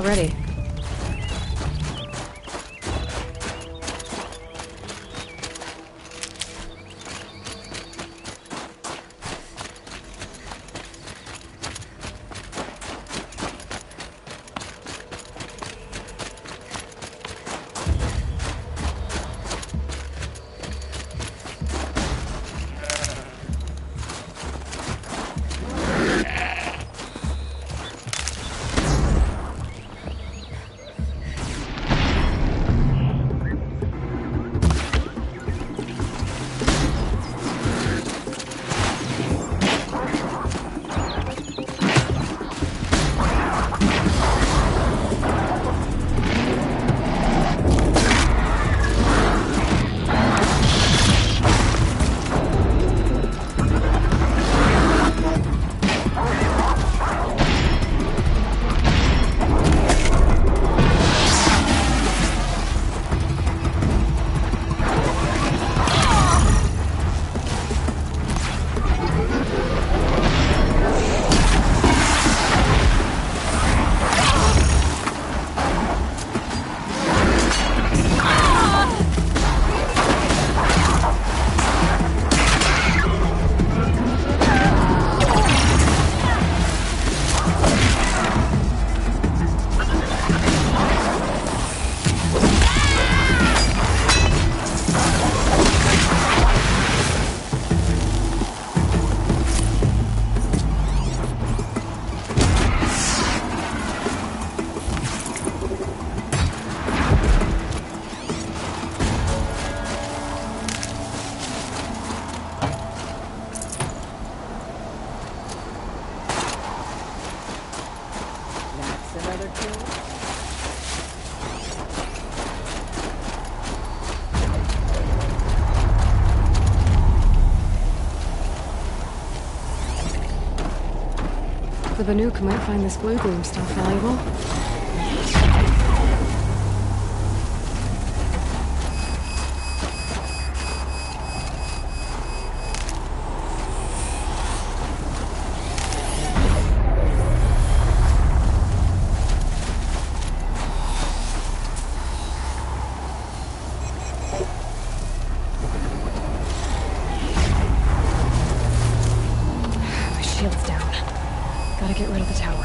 already. The Banuk might find this blue gleam stuff valuable. My shield's down. Gotta get rid of the tower.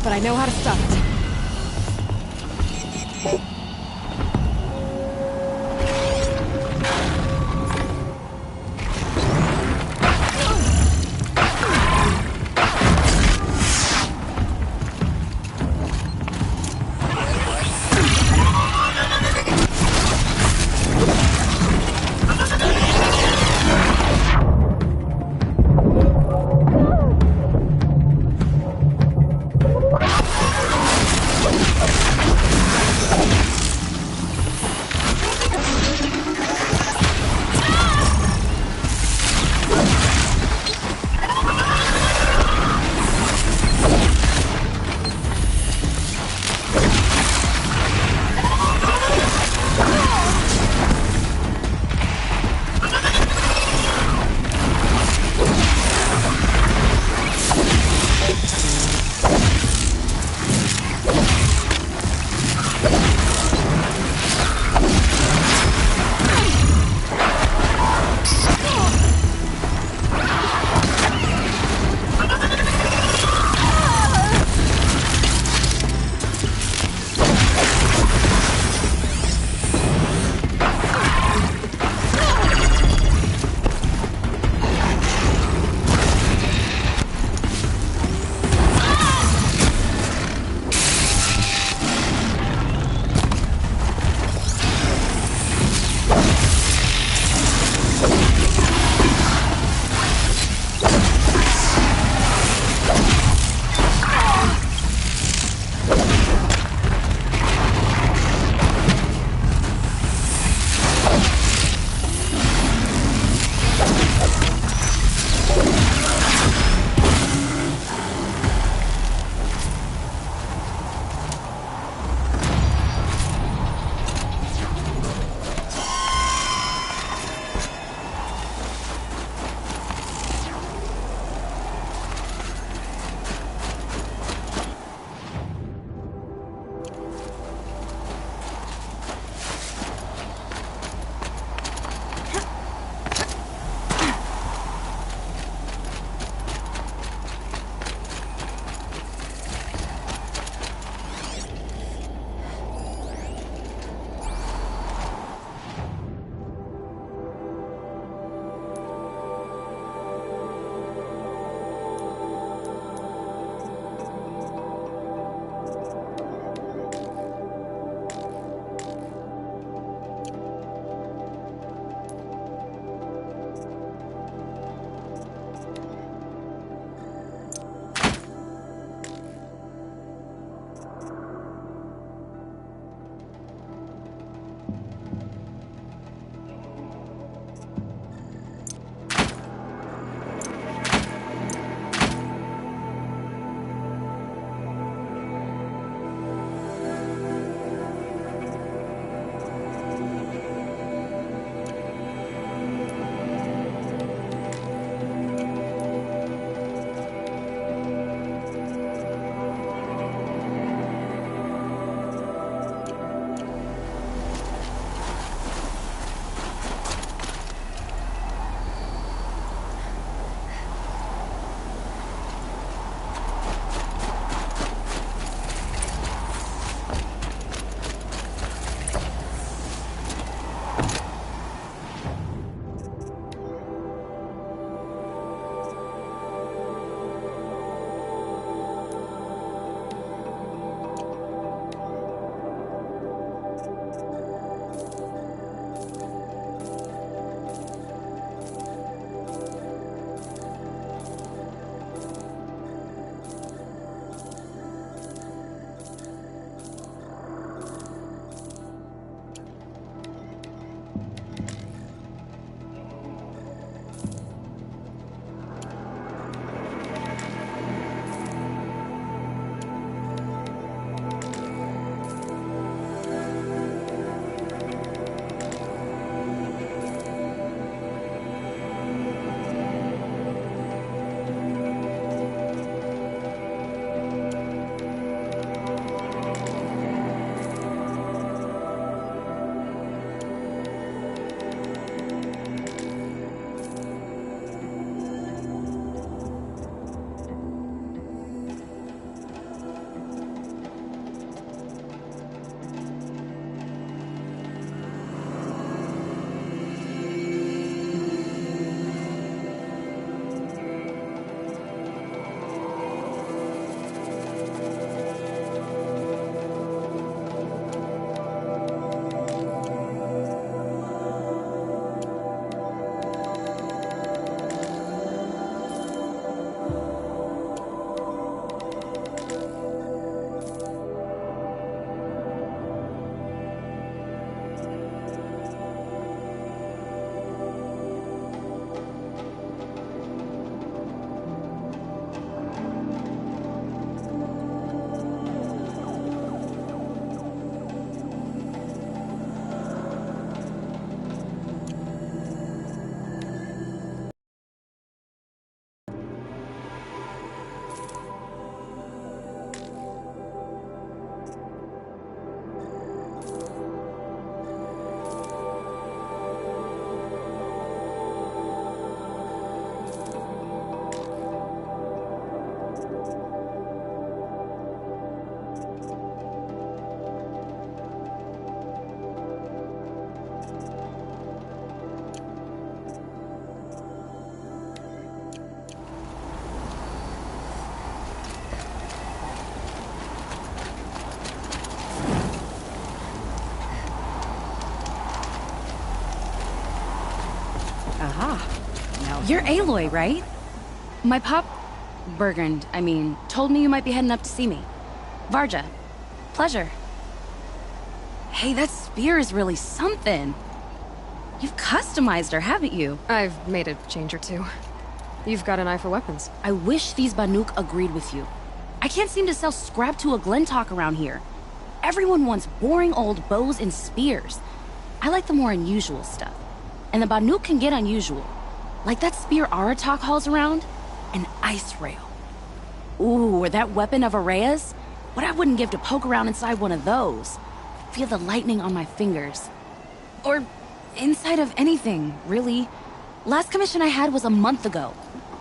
But I know how to stop it. You're Aloy, right? My pop... Bergund, I mean, told me you might be heading up to see me. Varja. Pleasure. Hey, that spear is really something. You've customized her, haven't you? I've made a change or two. You've got an eye for weapons. I wish these Banuk agreed with you. I can't seem to sell scrap to a Glentalk around here. Everyone wants boring old bows and spears. I like the more unusual stuff. And the Banuk can get unusual. Like that spear Aratak hauls around. An ice rail. Ooh, or that weapon of Araya's? What I wouldn't give to poke around inside one of those. Feel the lightning on my fingers. Or inside of anything, really. Last commission I had was a month ago.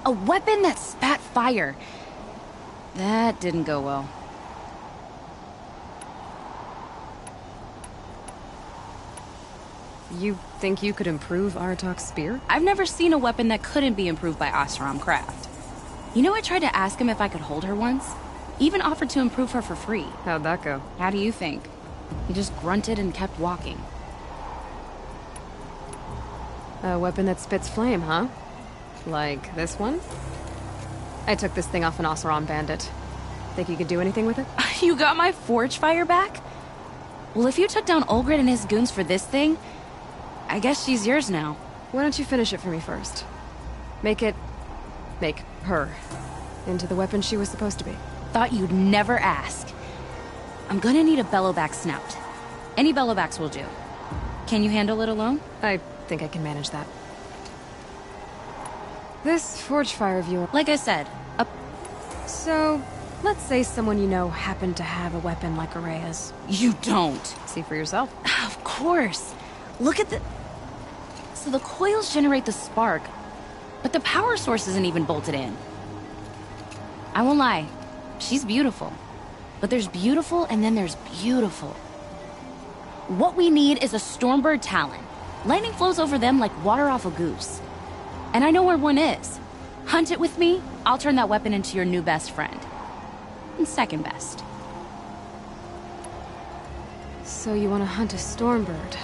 A weapon that spat fire. That didn't go well. You think you could improve Aratak's spear? I've never seen a weapon that couldn't be improved by Oseram craft. You know, I tried to ask him if I could hold her once. Even offered to improve her for free. How'd that go? How do you think? He just grunted and kept walking. A weapon that spits flame, huh? Like this one? I took this thing off an Oseram bandit. Think you could do anything with it? You got my forge fire back? Well, if you took down Olgrid and his goons for this thing, I guess she's yours now. Why don't you finish it for me first? Make her into the weapon she was supposed to be. Thought you'd never ask. I'm gonna need a bellowback snout. Any bellowbacks will do. Can you handle it alone? I think I can manage that. This forge fire of yours... Like I said, So, let's say someone you know happened to have a weapon like Araya's. You don't. See for yourself. Of course. Look at the... So the coils generate the spark, but the power source isn't even bolted in. I won't lie. She's beautiful. But there's beautiful and then there's beautiful. What we need is a Stormbird Talon. Lightning flows over them like water off a goose. And I know where one is. Hunt it with me, I'll turn that weapon into your new best friend. And second best. So you want to hunt a Stormbird?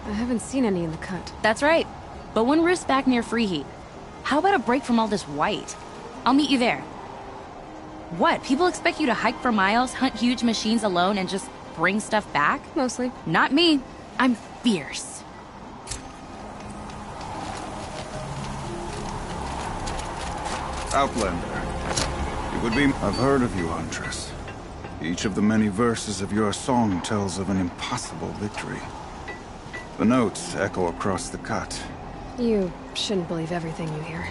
I haven't seen any in the cut. That's right. But one roosts back near Freeheat. How about a break from all this white? I'll meet you there. What, people expect you to hike for miles, hunt huge machines alone, and just bring stuff back? Mostly. Not me. I'm fierce. Outlander. It would be... I've heard of you, Huntress. Each of the many verses of your song tells of an impossible victory. The notes echo across the cut. You shouldn't believe everything you hear.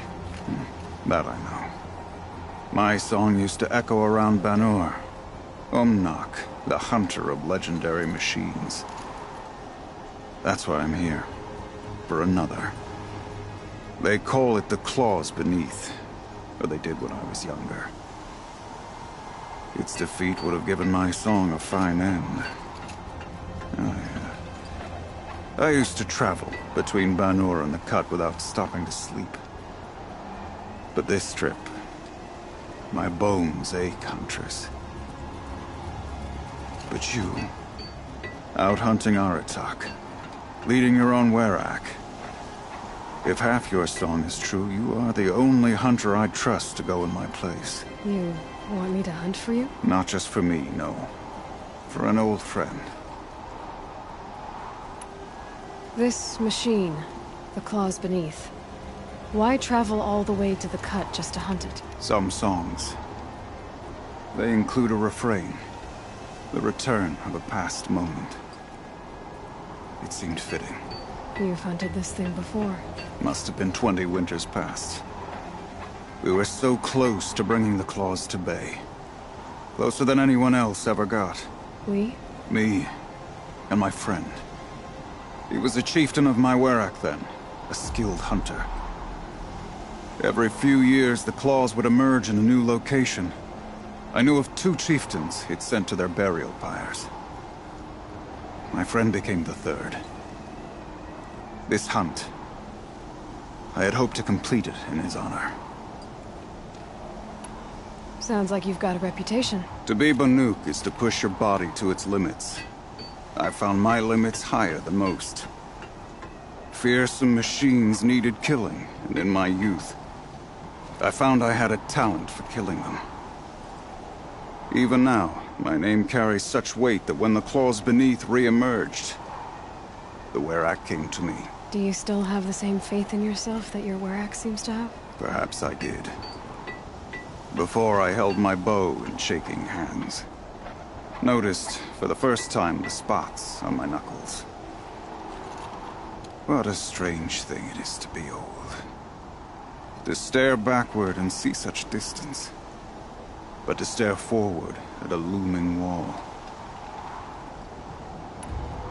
That I know. My song used to echo around Banur. Umnak, the hunter of legendary machines. That's why I'm here. For another. They call it the claws beneath. Or they did when I was younger. Its defeat would have given my song a fine end. Oh, yeah. I used to travel between Banur and the Cut without stopping to sleep. But this trip, my bones ache, Huntress. But you, out hunting Aratak, leading your own Werak. If half your song is true, you are the only hunter I trust to go in my place. You want me to hunt for you? Not just for me, no. For an old friend. This machine, the claws beneath. Why travel all the way to the cut just to hunt it? Some songs. They include a refrain. The return of a past moment. It seemed fitting. You've hunted this thing before. Must have been 20 winters past. We were so close to bringing the claws to bay. Closer than anyone else ever got. We? Me and my friend. He was a chieftain of my Werak then, a skilled hunter. Every few years, the claws would emerge in a new location. I knew of 2 chieftains he'd sent to their burial pyres. My friend became the 3rd. This hunt, I had hoped to complete it in his honor. Sounds like you've got a reputation. To be Banuk is to push your body to its limits. I found my limits higher than most. Fearsome machines needed killing, and in my youth, I found I had a talent for killing them. Even now, my name carries such weight that when the claws beneath re-emerged, the Werak came to me. Do you still have the same faith in yourself that your Werak seems to have? Perhaps I did. Before I held my bow in shaking hands. Noticed, for the first time, the spots on my knuckles. What a strange thing it is to be old. To stare backward and see such distance. But to stare forward at a looming wall.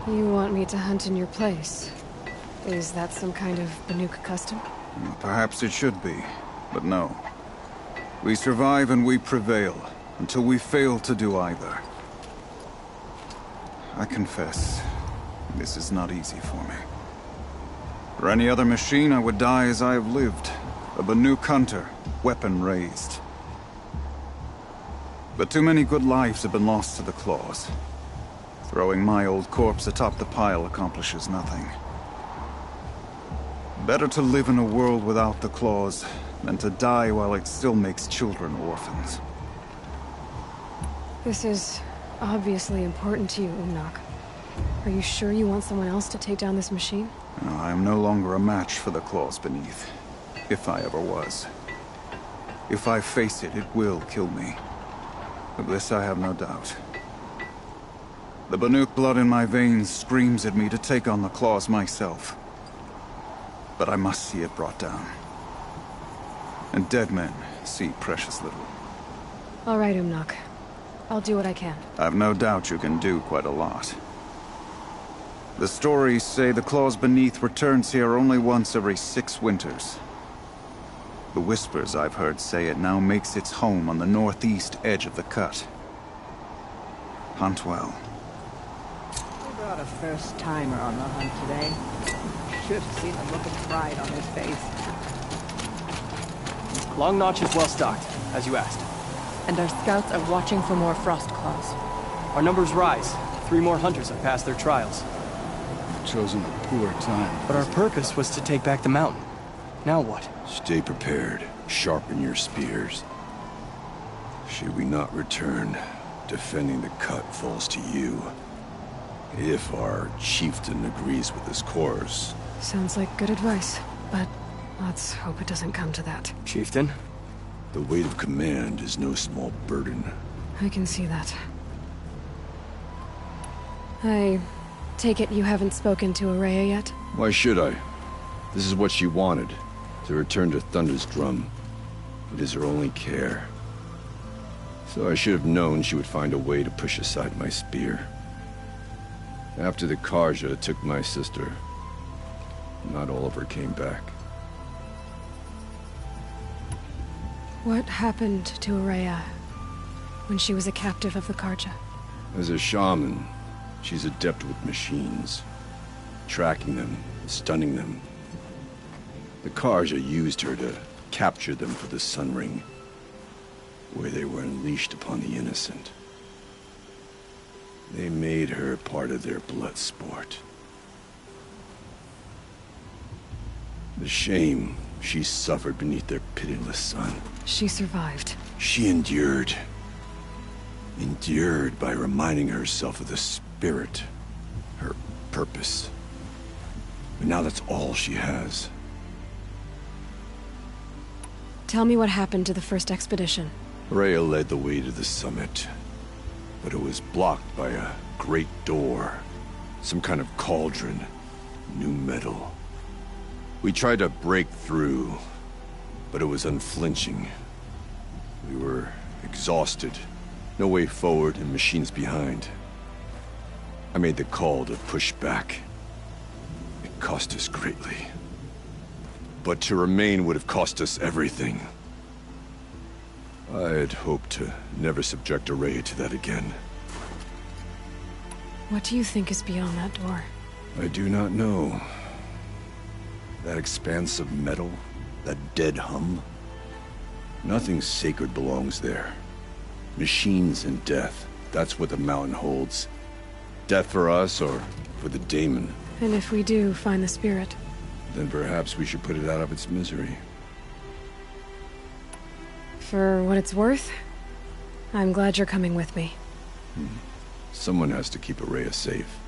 You want me to hunt in your place? Is that some kind of Banuk custom? Well, perhaps it should be, but no. We survive and we prevail, until we fail to do either. I confess, this is not easy for me. For any other machine, I would die as I have lived. A Banuk hunter, weapon raised. But too many good lives have been lost to the claws. Throwing my old corpse atop the pile accomplishes nothing. Better to live in a world without the claws than to die while it still makes children orphans. This is obviously important to you, Umnak. Are you sure you want someone else to take down this machine? No, I am no longer a match for the claws beneath. If I ever was. If I face it, it will kill me. Of this I have no doubt. The Banuk blood in my veins screams at me to take on the claws myself. But I must see it brought down. And dead men see precious little. All right, Umnak. I'll do what I can. I've no doubt you can do quite a lot. The stories say the claws beneath returns here only once every 6 winters. The whispers I've heard say it now makes its home on the northeast edge of the cut. Hunt well. We brought a first-timer on the hunt today. Should have seen the look of pride on his face. Long Notch is well stocked, as you asked. And our scouts are watching for more frost claws. Our numbers rise. 3 more hunters have passed their trials. Chosen a poor time. But our purpose was to take back the mountain. Now what? Stay prepared. Sharpen your spears. Should we not return, defending the cut falls to you. If our chieftain agrees with this course. Sounds like good advice, but let's hope it doesn't come to that. Chieftain? The weight of command is no small burden. I can see that. I take it you haven't spoken to Araya yet? Why should I? This is what she wanted. To return to Thunder's drum. It is her only care. So I should have known she would find a way to push aside my spear. After the Karja took my sister, not all of her came back. What happened to Araya when she was a captive of the Karja? As a shaman, she's adept with machines. Tracking them, stunning them. The Karja used her to capture them for the Sun Ring, where they were unleashed upon the innocent. They made her part of their blood sport. The shame she suffered beneath their pitiless sun. She survived. She endured. Endured by reminding herself of the spirit, her purpose. But now that's all she has. Tell me what happened to the first expedition. Rhea led the way to the summit, but it was blocked by a great door. Some kind of cauldron. New metal. We tried to break through, but it was unflinching. We were exhausted. No way forward and machines behind. I made the call to push back. It cost us greatly. But to remain would have cost us everything. I had hoped to never subject Araya to that again. What do you think is beyond that door? I do not know. That expanse of metal, that dead hum. Nothing sacred belongs there. Machines and death, that's what the mountain holds. Death for us or for the daemon. And if we do find the spirit? Then perhaps we should put it out of its misery. For what it's worth, I'm glad you're coming with me. Someone has to keep Araya safe.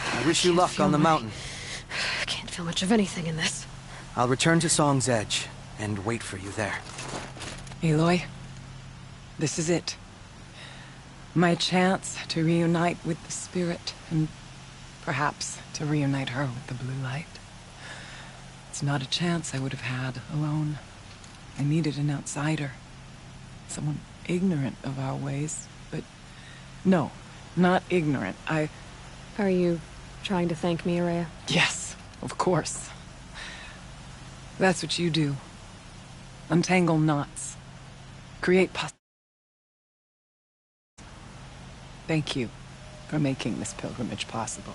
I wish you luck on the mountain. I can't feel much of anything in this. I'll return to Song's Edge and wait for you there. Aloy, this is it. My chance to reunite with the spirit, and perhaps to reunite her with the blue light. It's not a chance I would have had alone. I needed an outsider. Someone ignorant of our ways, but... No, not ignorant. Are you trying to thank me, Araya? Yes, of course. That's what you do. Untangle knots. Create Thank you for making this pilgrimage possible.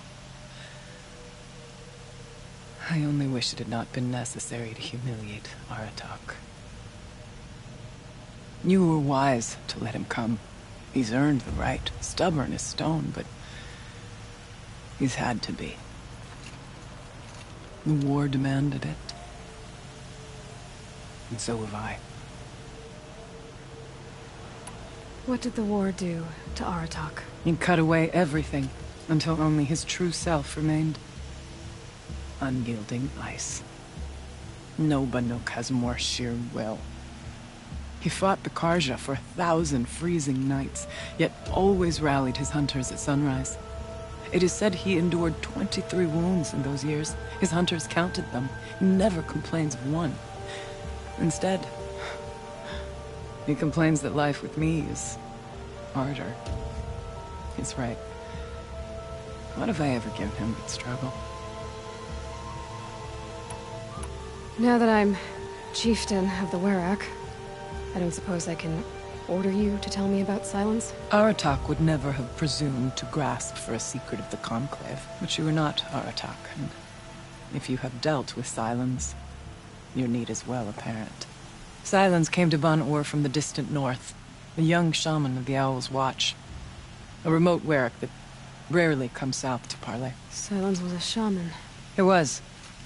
I only wish it had not been necessary to humiliate Aratak. You were wise to let him come. He's earned the right, stubborn as stone, but he's had to be. The war demanded it. And so have I. What did the war do to Aratak? He cut away everything, until only his true self remained. Unyielding ice. No Banuk has more sheer will. He fought the Karja for 1,000 freezing nights, yet always rallied his hunters at sunrise. It is said he endured 23 wounds in those years. His hunters counted them. He never complains of one. Instead, he complains that life with me is harder. He's right. What have I ever given him but struggle? Now that I'm chieftain of the Werak, I don't suppose I can order you to tell me about Silence? Aratak would never have presumed to grasp for a secret of the Conclave. But you are not Aratak, and if you have dealt with Silence, your need is well apparent. Silence came to Ban-Ur from the distant north, a young shaman of the Owl's Watch. A remote Werak that rarely comes south to parley. Silence was a shaman. It was.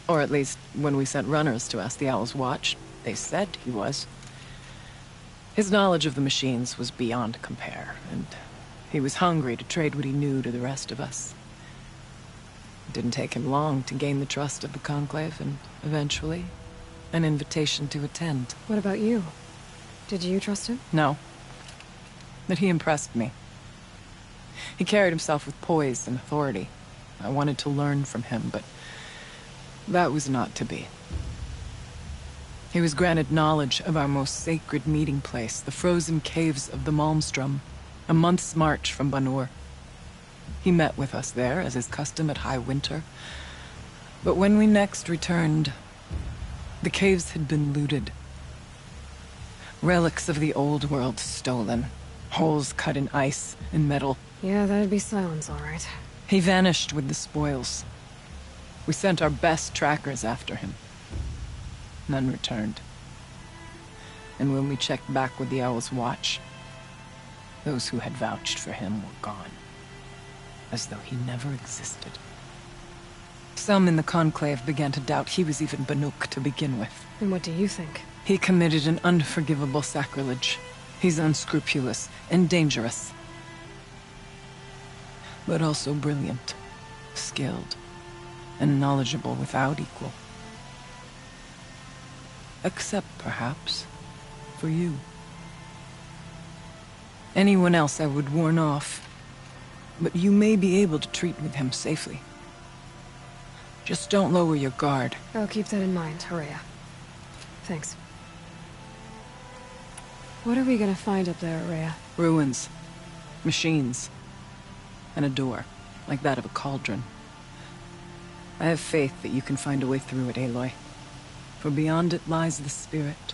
Or at least, when we sent runners to ask the Owl's Watch, they said he was. His knowledge of the machines was beyond compare, and he was hungry to trade what he knew to the rest of us. It didn't take him long to gain the trust of the Conclave, and eventually, an invitation to attend. What about you? Did you trust him? No. But he impressed me. He carried himself with poise and authority. I wanted to learn from him, but that was not to be. He was granted knowledge of our most sacred meeting place, the frozen caves of the Malmstrom, a month's march from Ban-Ur. He met with us there, as is custom at high winter. But when we next returned, the caves had been looted. Relics of the old world stolen. Holes cut in ice and metal. Yeah, that'd be Silence, all right. He vanished with the spoils. We sent our best trackers after him. None returned. And when we checked back with the Owl's Watch, those who had vouched for him were gone. As though he never existed. Some in the Conclave began to doubt he was even Banuk to begin with. And what do you think? He committed an unforgivable sacrilege. He's unscrupulous and dangerous. But also brilliant, skilled, and knowledgeable without equal. Except, perhaps, for you. Anyone else I would warn off, but you may be able to treat with him safely. Just don't lower your guard. I'll keep that in mind, Horea. Thanks. What are we gonna find up there, Horea? Ruins. Machines. And a door, like that of a cauldron. I have faith that you can find a way through it, Aloy. For beyond it lies the spirit.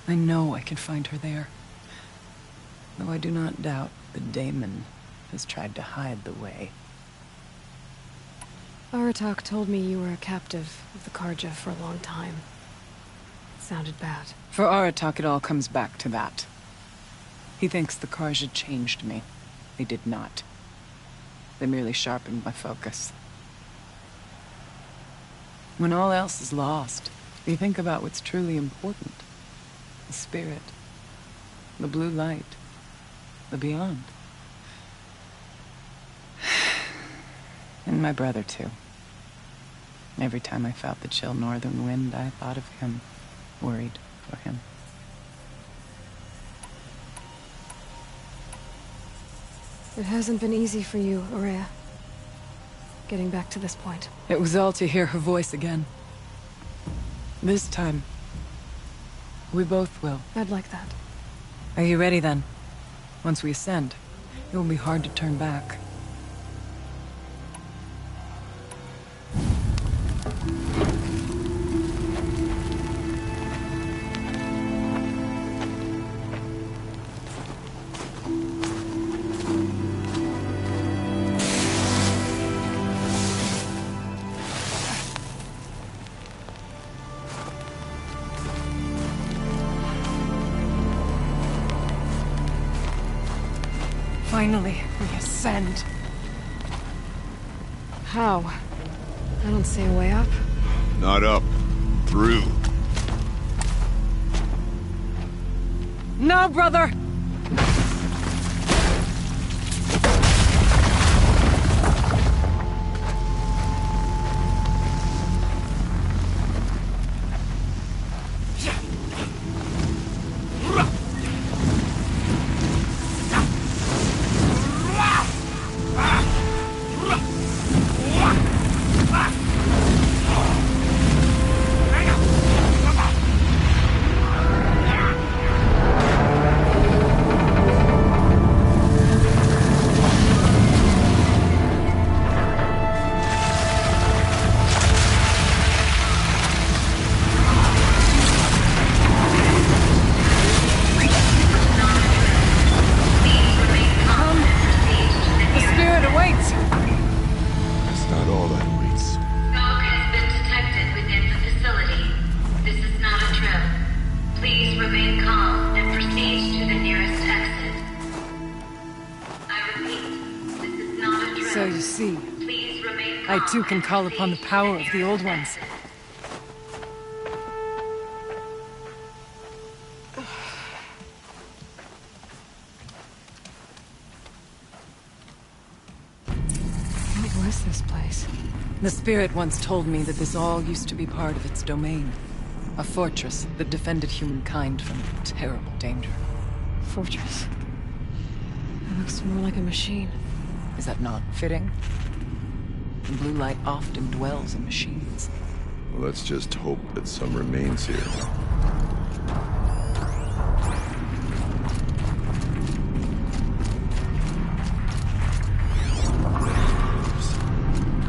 I know I can find her there. Though I do not doubt the daemon has tried to hide the way. Aratak told me you were a captive of the Karja for a long time. It sounded bad. For Aratak, it all comes back to that. He thinks the Karja changed me. They did not. They merely sharpened my focus. When all else is lost, you think about what's truly important. The spirit. The blue light. The beyond. And my brother, too. Every time I felt the chill northern wind, I thought of him. Worried for him. It hasn't been easy for you, Horea. Getting back to this point. It was all to hear her voice again. This time, we both will. I'd like that. Are you ready then? Once we ascend, it will be hard to turn back. Finally, we ascend. How? I don't see a way up. Not up. Through. No, brother! So you see, I too can call upon the power of the Old Ones. What was this place? The spirit once told me that this all used to be part of its domain. A fortress that defended humankind from terrible danger. Fortress. It looks more like a machine. Is that not fitting? The blue light often dwells in machines. Well, let's just hope that some remains here.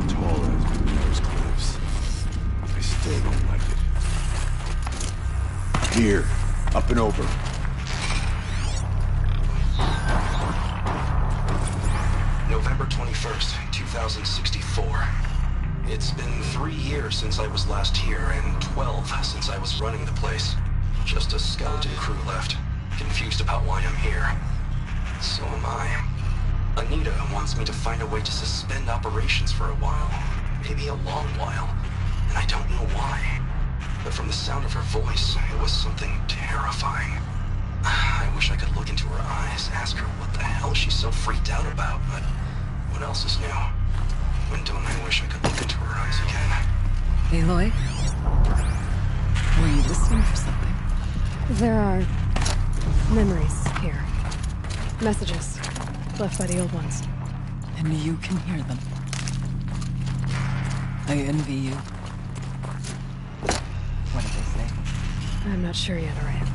Tall as those cliffs. I still don't like it. Here, up and over. November 21st, 2064. It's been 3 years since I was last here, and 12 since I was running the place. Just a skeleton crew left, confused about why I'm here. So am I. Anita wants me to find a way to suspend operations for a while. Maybe a long while. And I don't know why. But from the sound of her voice, it was something terrifying. I wish I could look into her eyes, ask her what the hell she's so freaked out about, but what else is new? When don't I wish I could look into her eyes again? Aloy? Were you listening for something? There are memories here. Messages left by the Old Ones. And you can hear them. I envy you. What did they say? I'm not sure yet, Araya.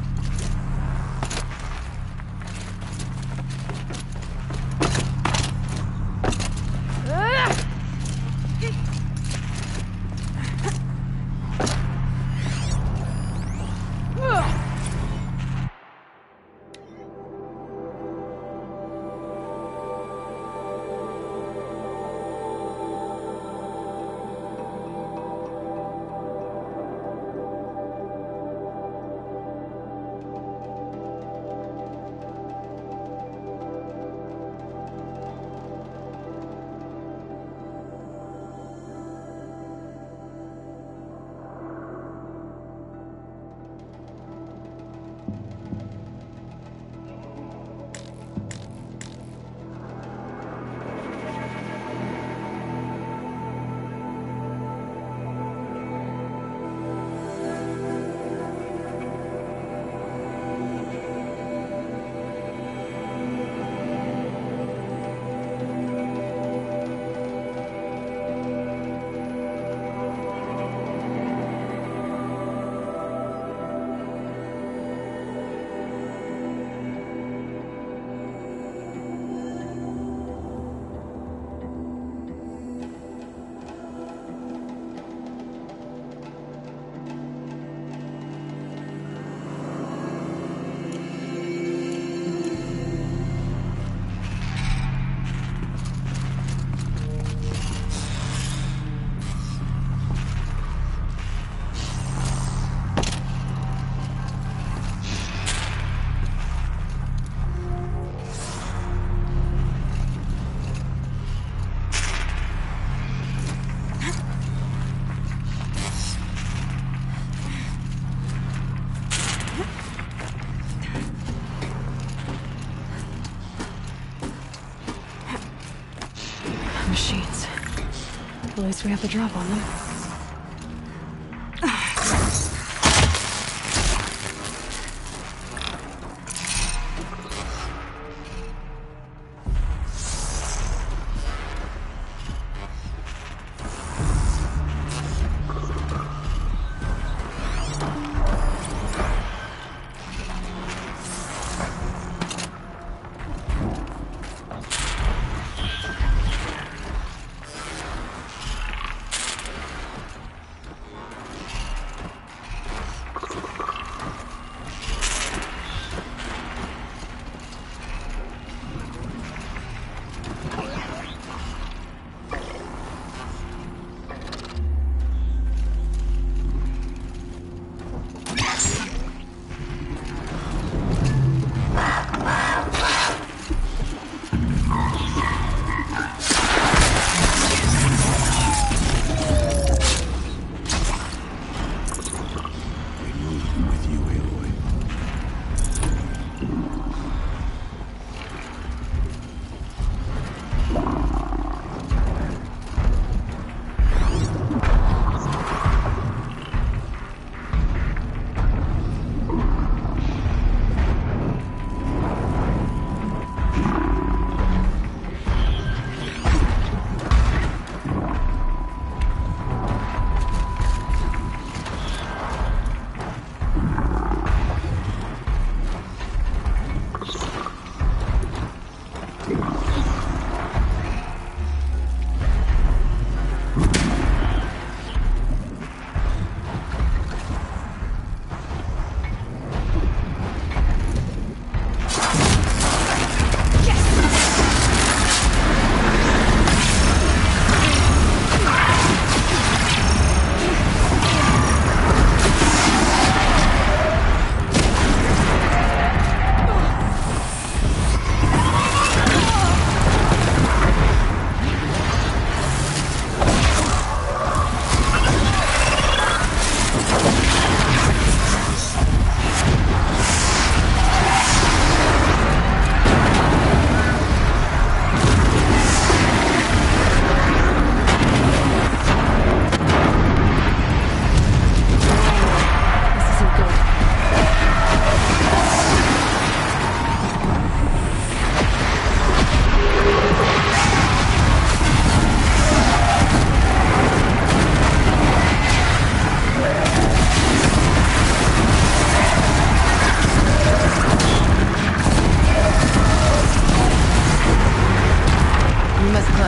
Machines. At least we have the drop on them.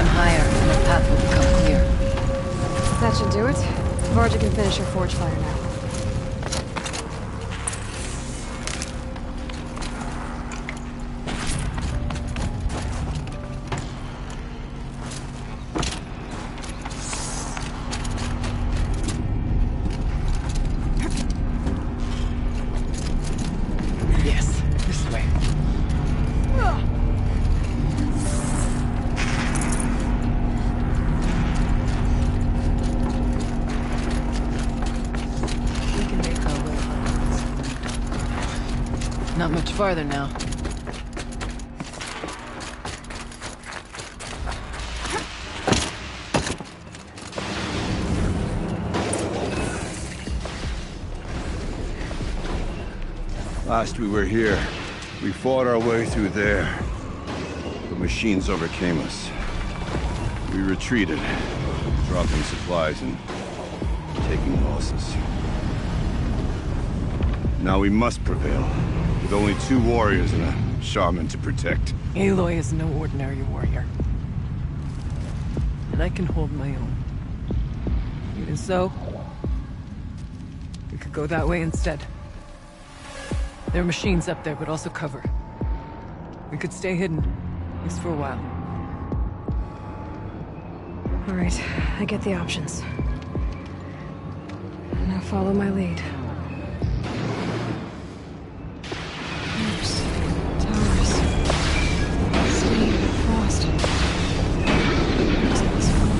run higher, and the path will become clear. That should do it. Varja can finish her forge fire now. Yes, this way. We can make our way. Not much farther now. Last we were here, we fought our way through there. The machines overcame us. We retreated, dropping supplies and taking losses. Now we must prevail, with only 2 warriors and a shaman to protect. Aloy is no ordinary warrior. And I can hold my own. Even so, we could go that way instead. There are machines up there, but also cover. We could stay hidden, at least for a while. All right, I get the options. Now follow my lead. Towers. Steam, frost. Looks like this far.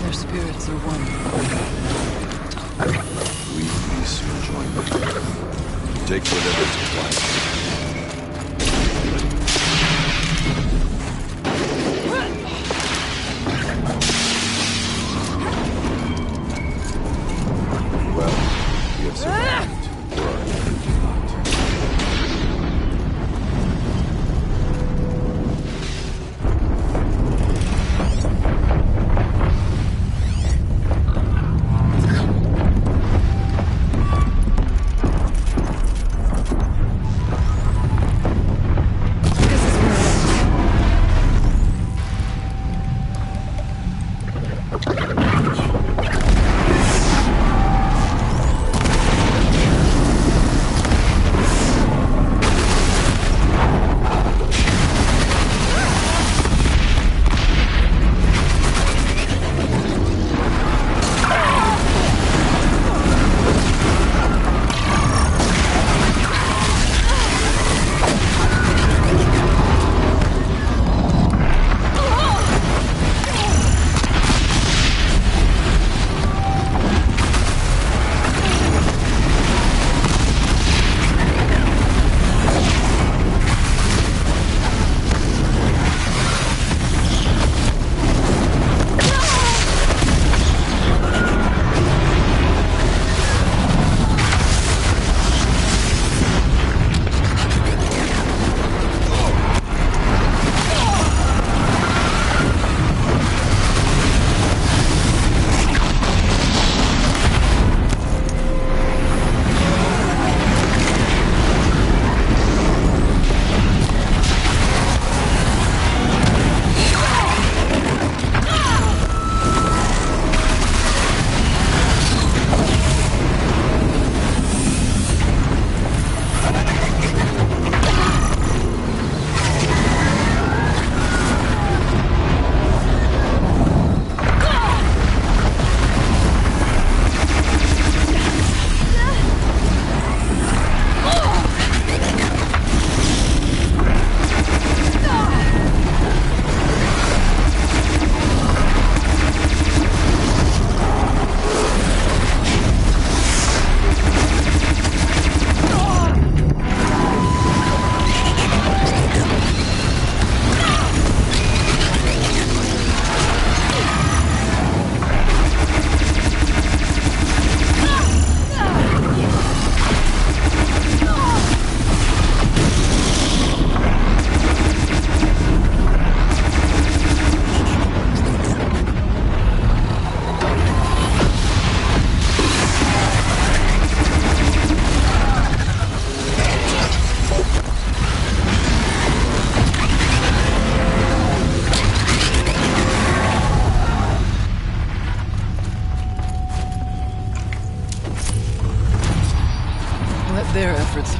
Their spirits are one. We soon join them. Take whatever supplies. Well, we have survived. For our empty lot.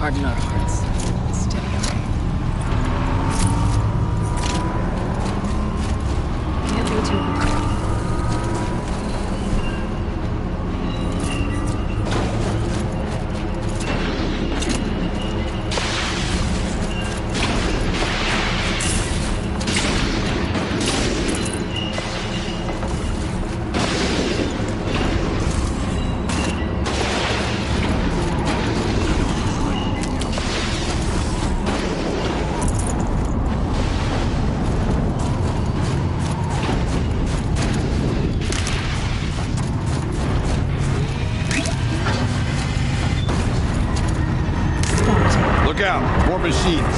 Harden our hearts. Steady away. Can't be too hard. Look out! More machines!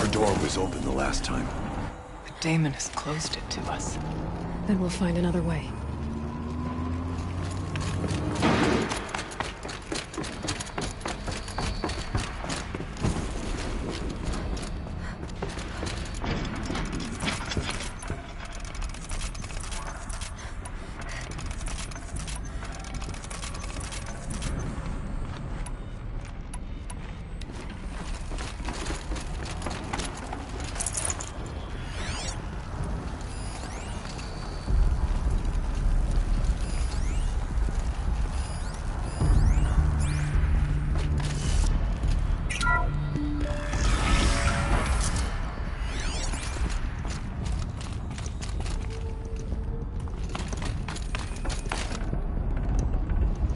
The door was open the last time. The Daemon has closed it to us. Then we'll find another way.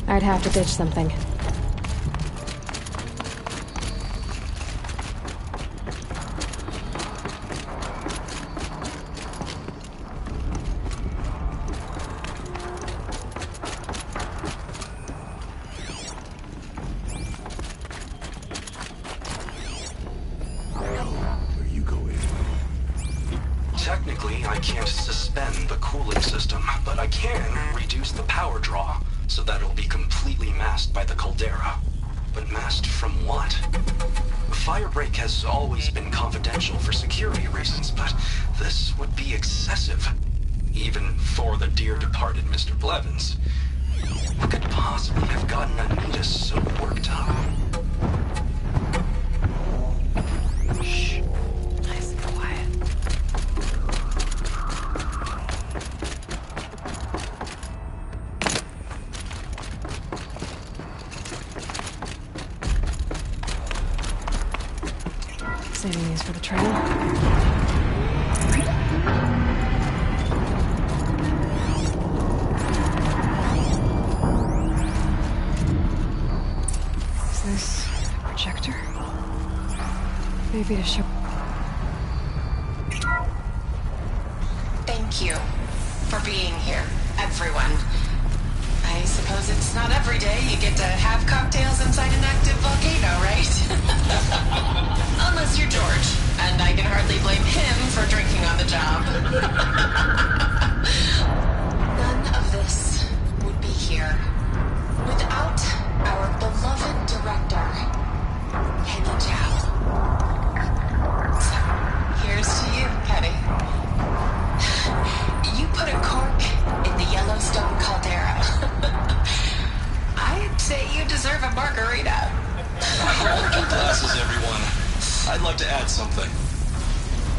I'd have to ditch something. I can't suspend the cooling system, but I can reduce the power draw so that it'll be completely masked by the caldera. But masked from what? Firebreak has always been confidential for security reasons, but this would be excessive. Even for the dear departed Mr. Blevins. What could possibly have gotten Anita so worked up? Shh. Nice and quiet. Saving these for the trail. Is this a projector? Maybe to show. Thank you for being here, everyone. I suppose it's not every day you get to have cocktails inside an active volcano, right? Unless you're George, and I can hardly blame him for drinking on the job. None of this would be here without our beloved director, Kenny Chow. So, here's to you, Kenny. You put a cork in the Yellowstone caldera. I'd say you deserve a margarita. Hold your glasses, everyone. I'd like to add something.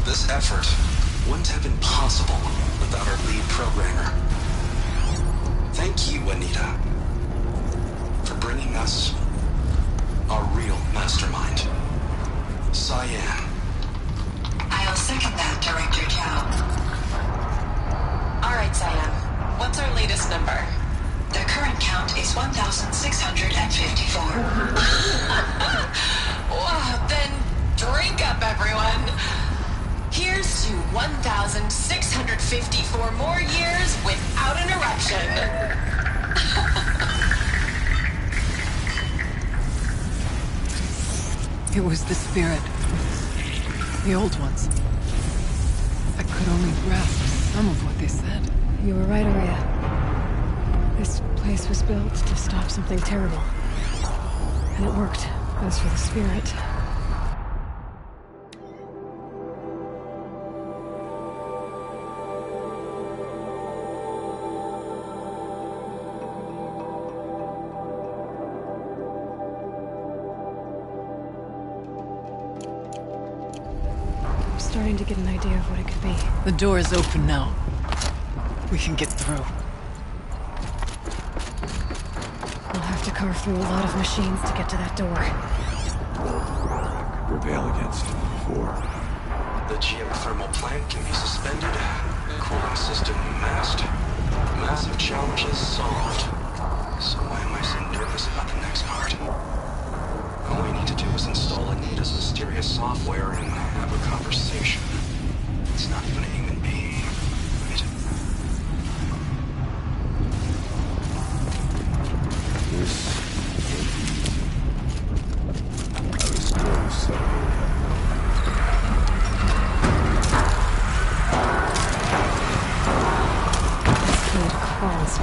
This effort wouldn't have been possible without our lead programmer. Thank you, Anita, for bringing us our real mastermind, Cyan. I'll second that, Director Chow. All right, Cyan. What's our latest number? The current count is 1,654. Wow, then drink up, everyone. Here's to 1,654 more years without an eruption. It was the spirit. The old ones. I could only grasp some of what they said. You were right, Aria. This place was built to stop something terrible. And it worked. As for the spirit... I'm starting to get an idea of what it could be. The door is open now. We can get through. We'll have to carve through a lot of machines to get to that door. Prevail against before. The geothermal plant can be suspended, cooling system masked, massive challenges solved. So why am I so nervous about the next part? All we need to do is install Anita's mysterious software and have a conversation. It's not even a human being, right? This... I was still so... Kid calls.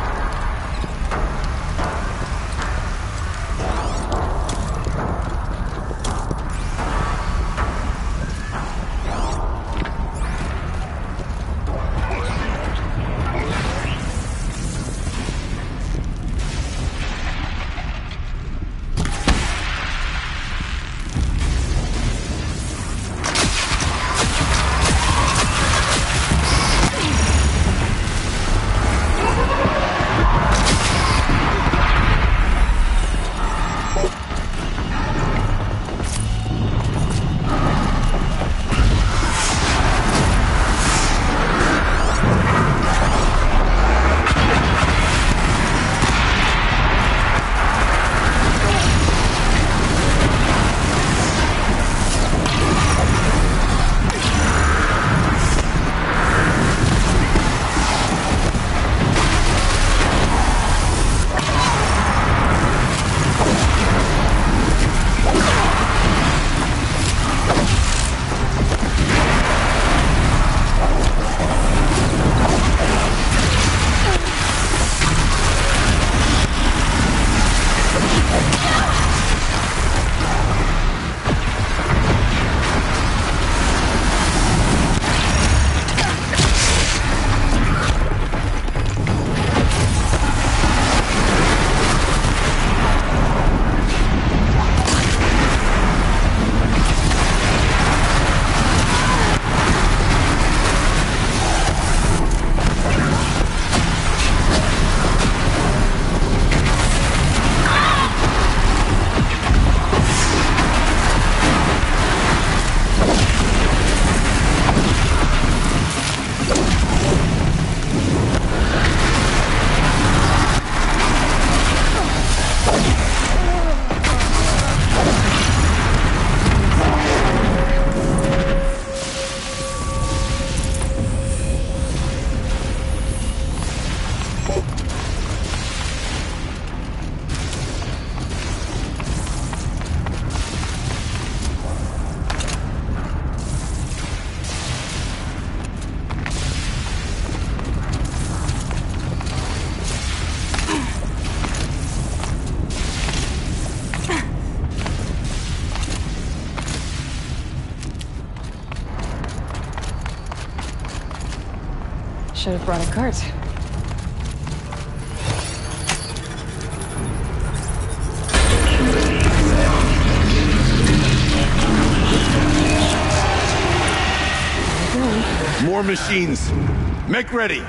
Should have brought a cart. More machines. Make ready.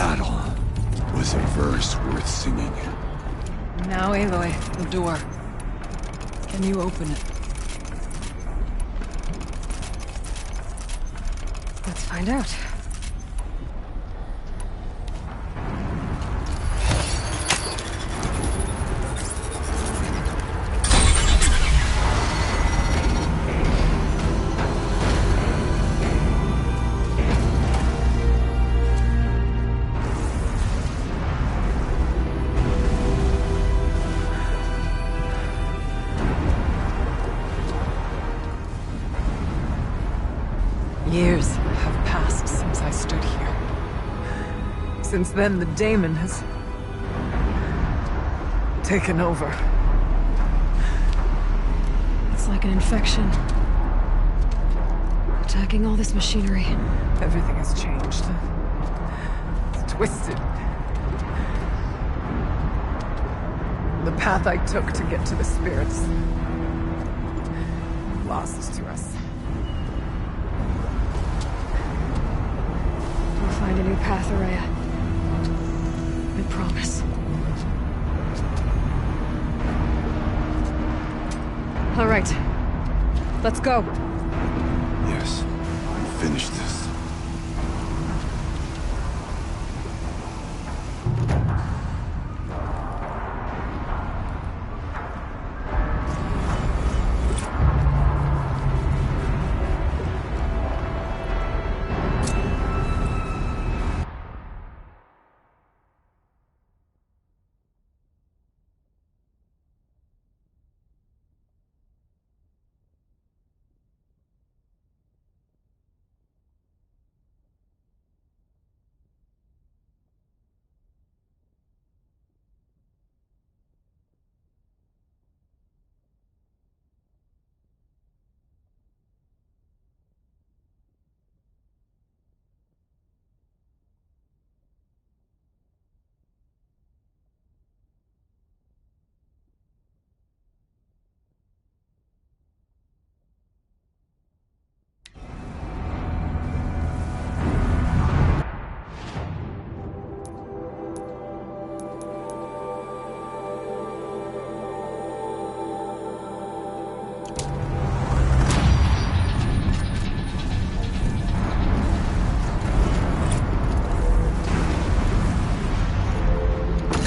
battle was a verse worth singing. Now, Aloy, the door. Can you open it? Let's find out. Years have passed since I stood here. Since then, the daemon has taken over. It's like an infection. Attacking all this machinery. Everything has changed. It's twisted. The path I took to get to the spirits. Lost to us. We'll find a new path, Araya. I promise. All right. Let's go. Yes, finish this.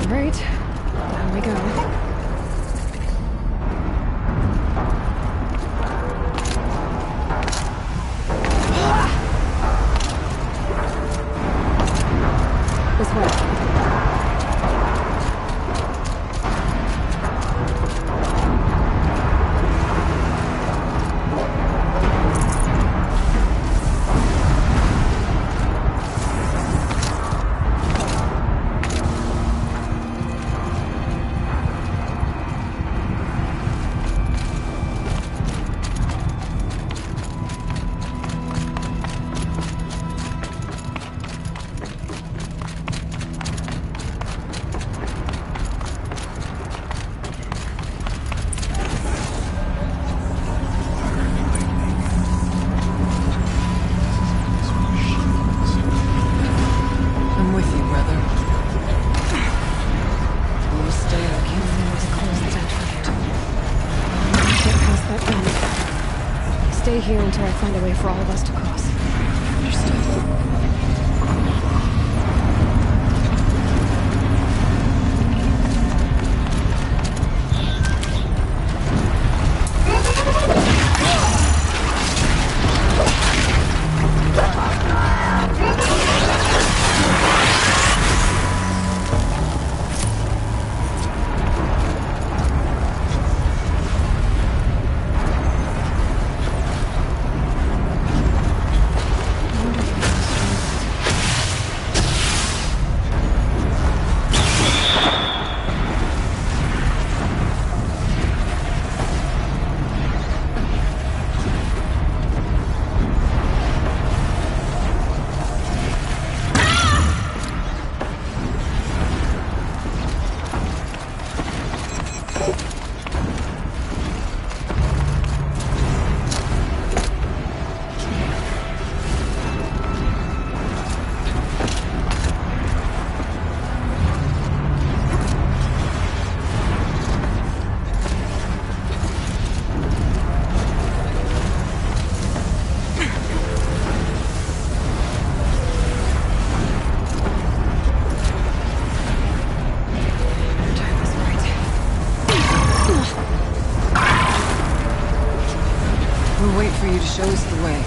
Right. Down we go. This way. I'm with you, brother. Will you stay or keep Close the entrance. Get past that gate. Stay here until I find a way for all of us to cross. understood? Show us the way.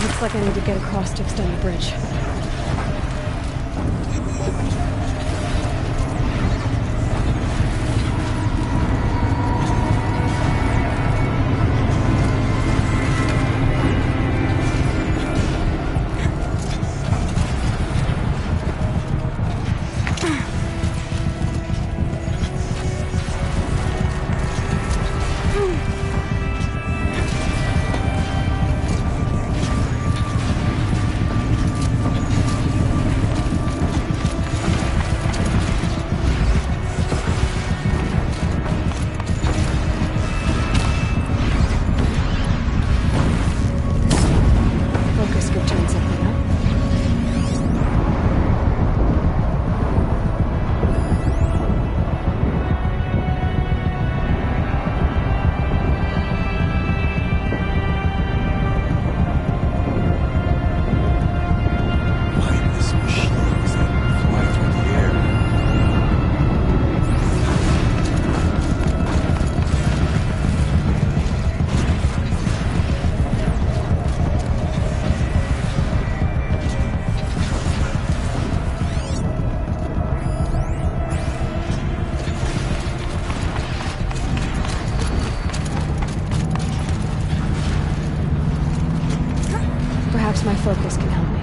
Looks like I need to get across to extend the bridge. Perhaps my focus can help me.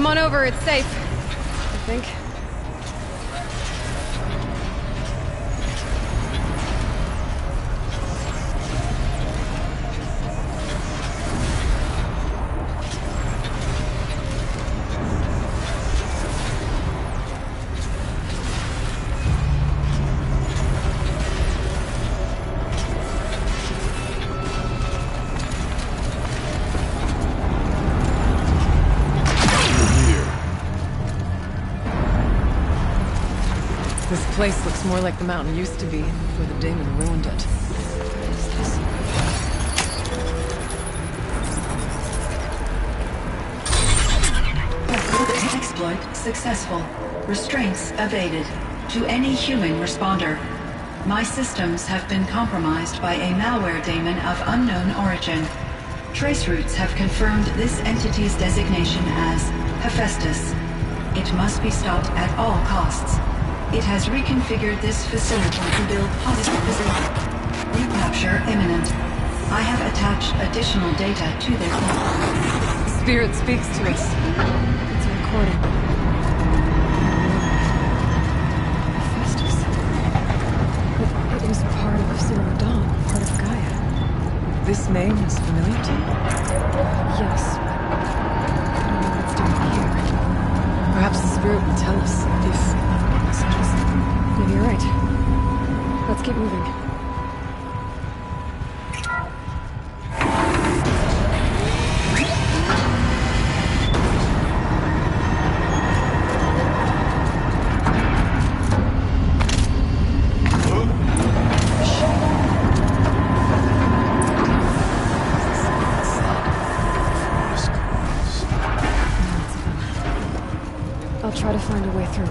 Come on over, it's safe. I think. This place looks more like the mountain used to be before the demon ruined it. Exploit successful. Restraints evaded. To any human responder. My systems have been compromised by a malware daemon of unknown origin. Trace routes have confirmed this entity's designation as Hephaestus. It must be stopped at all costs. It has reconfigured this facility to build positive recapture imminent. I have attached additional data to their The spirit speaks to us. It's a recording. Hephaestus. It was part of Zero Dawn, part of Gaia. This name is familiar to you? Yes, but I don't know what it's doing here. Perhaps the spirit will tell us if... Maybe you're right. Let's keep moving. I'll try to find a way through.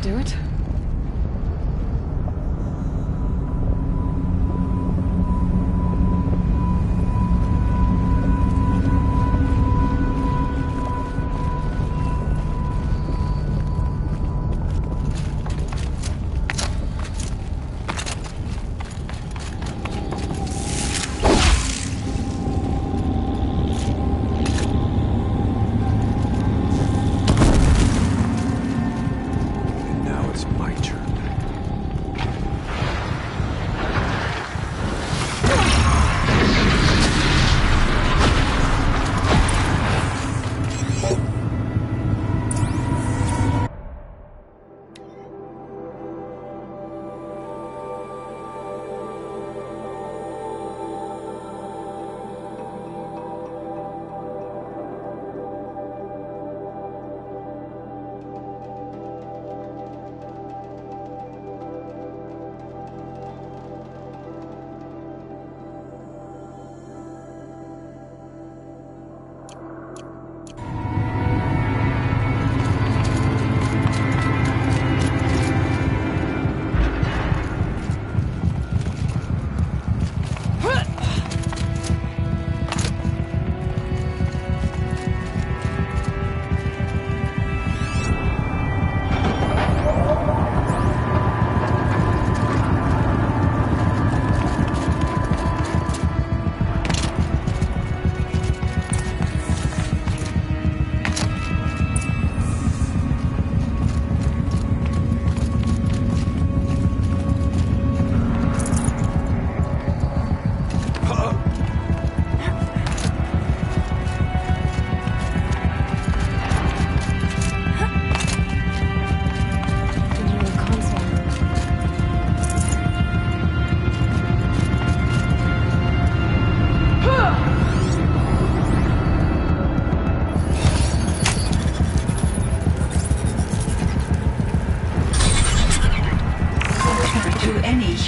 do it. Now it's my turn.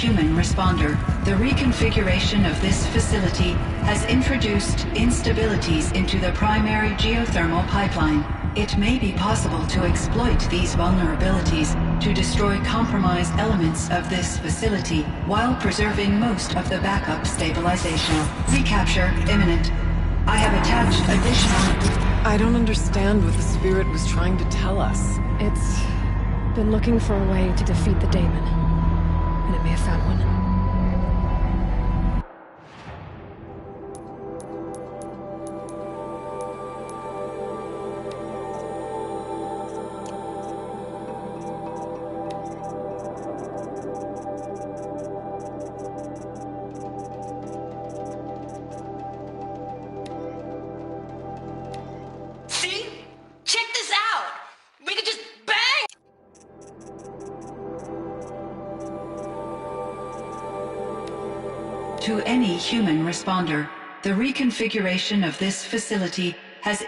Human responder. The reconfiguration of this facility has introduced instabilities into the primary geothermal pipeline. It may be possible to exploit these vulnerabilities to destroy compromised elements of this facility while preserving most of the backup stabilization. Recapture imminent. I have attached additional... I don't understand what the spirit was trying to tell us. It's been looking for a way to defeat the daemon. And it may have found one. See? Check this out! We could just bang! To any human responder, the reconfiguration of this facility has...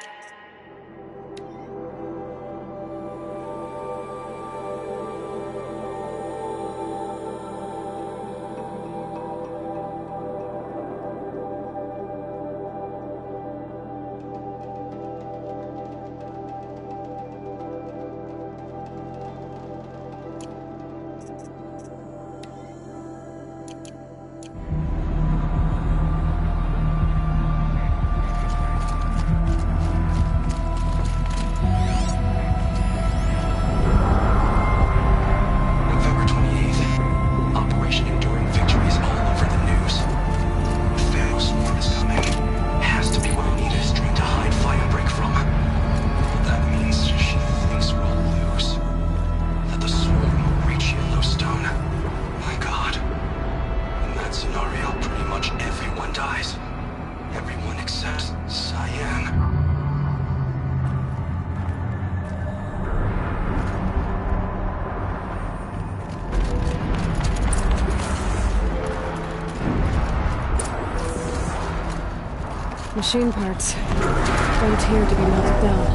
Machine parts. Wait here to be melted down.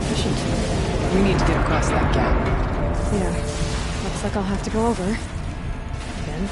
Efficient. We need to get across that gap. Yeah. Looks like I'll have to go over. Again.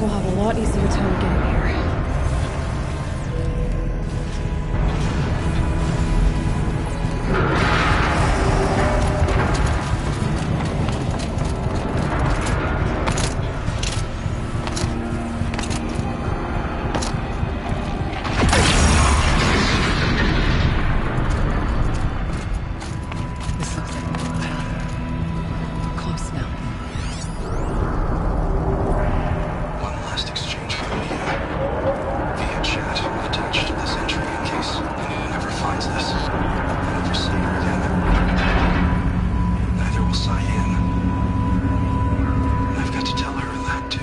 will have a lot easier time getting here. This looks like a new path. Close now. One last exchange for via chat attached to this entry in case anyone ever finds this. I'll never see her again. Neither will Cyan. And I've got to tell her that too.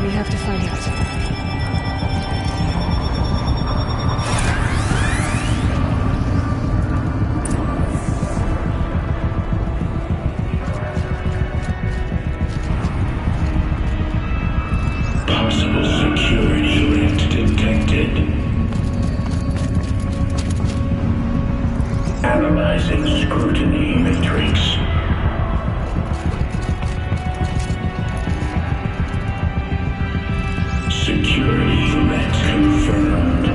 We have to find out. Possible security lift detected. Analyzing scrutiny matrix. Security threat confirmed.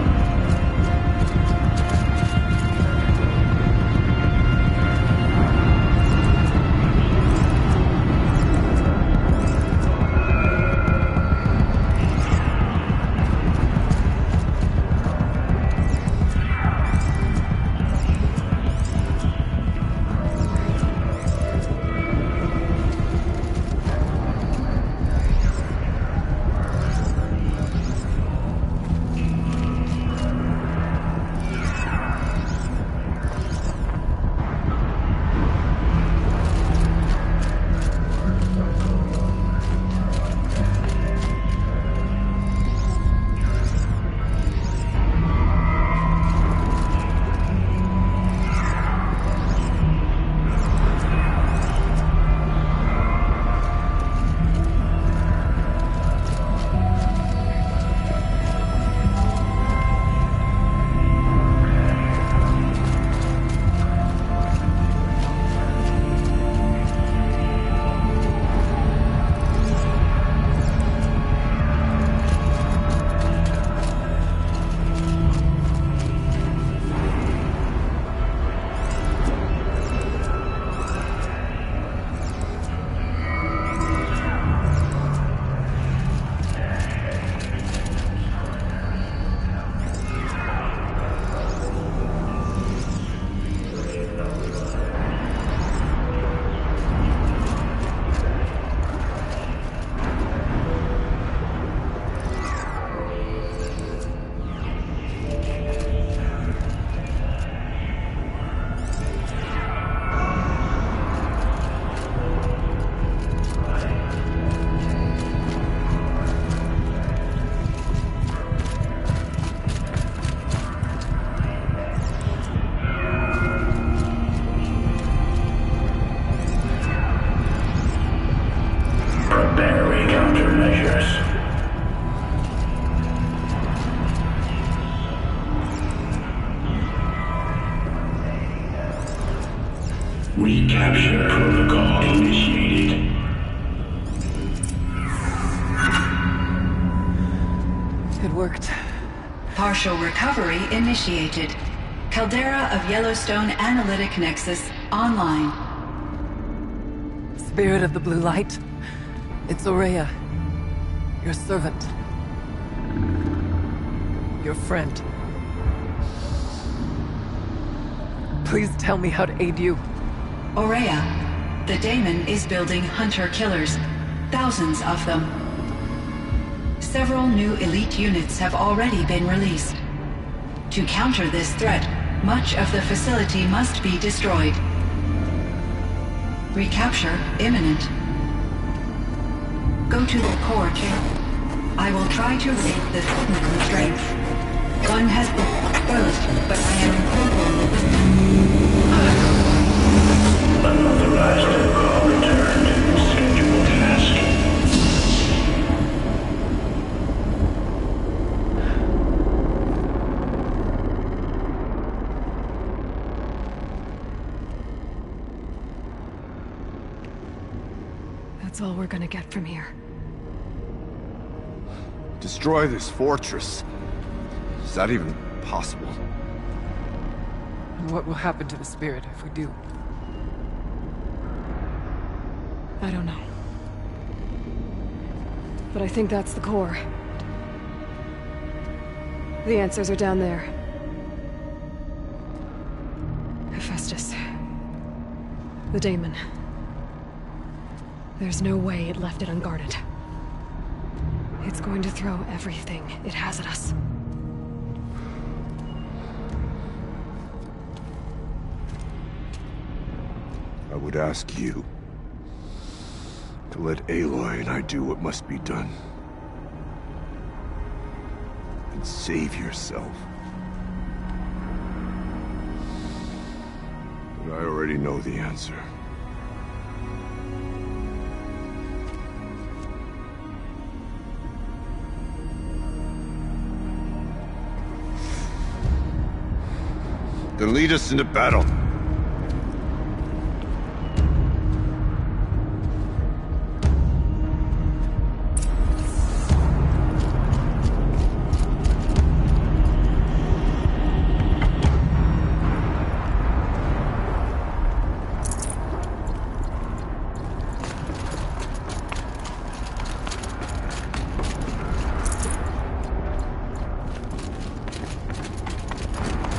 progress. Recapture protocol initiated. It worked. Partial recovery initiated. Caldera of Yellowstone Analytic Nexus online. Spirit of the Blue Light. It's Aurea. Your servant. Your friend. Please tell me how to aid you. Aurea, the daemon is building hunter-killers. Thousands of them. Several new elite units have already been released. To counter this threat, much of the facility must be destroyed. Recapture imminent. Go to the core channel. I will try to raid the hidden constraints. One has been exposed, but I am Unauthorized protocol returned. Scheduled task. That's all we're gonna get from here. Destroy this fortress. Is that even possible? And what will happen to the spirit if we do? I don't know. But I think that's the core. The answers are down there. Hephaestus. The daemon. There's no way it left it unguarded. It's going to throw everything it has at us. I would ask you to let Aloy and I do what must be done. And save yourself. But I already know the answer. Then lead us into battle.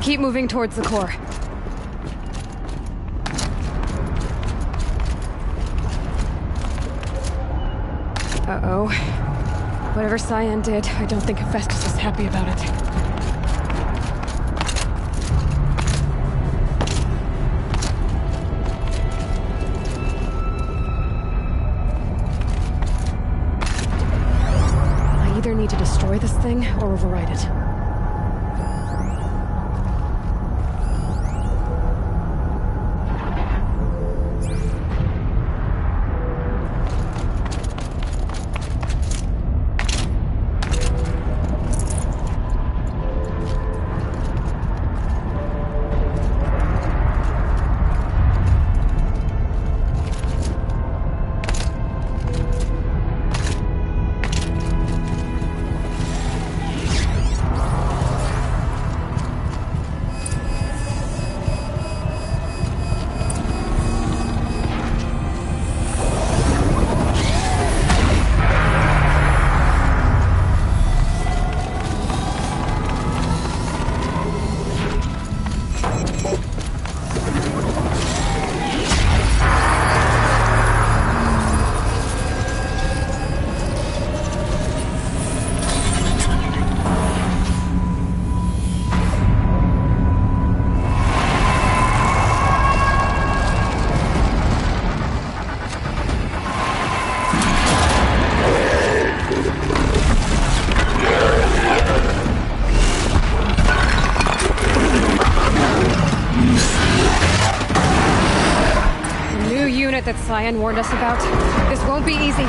Keep moving towards the core. Uh-oh. Whatever Cyan did, I don't think Hephaestus is happy about it. I either need to destroy this thing or override it. shit that Cyan warned us about. This won't be easy.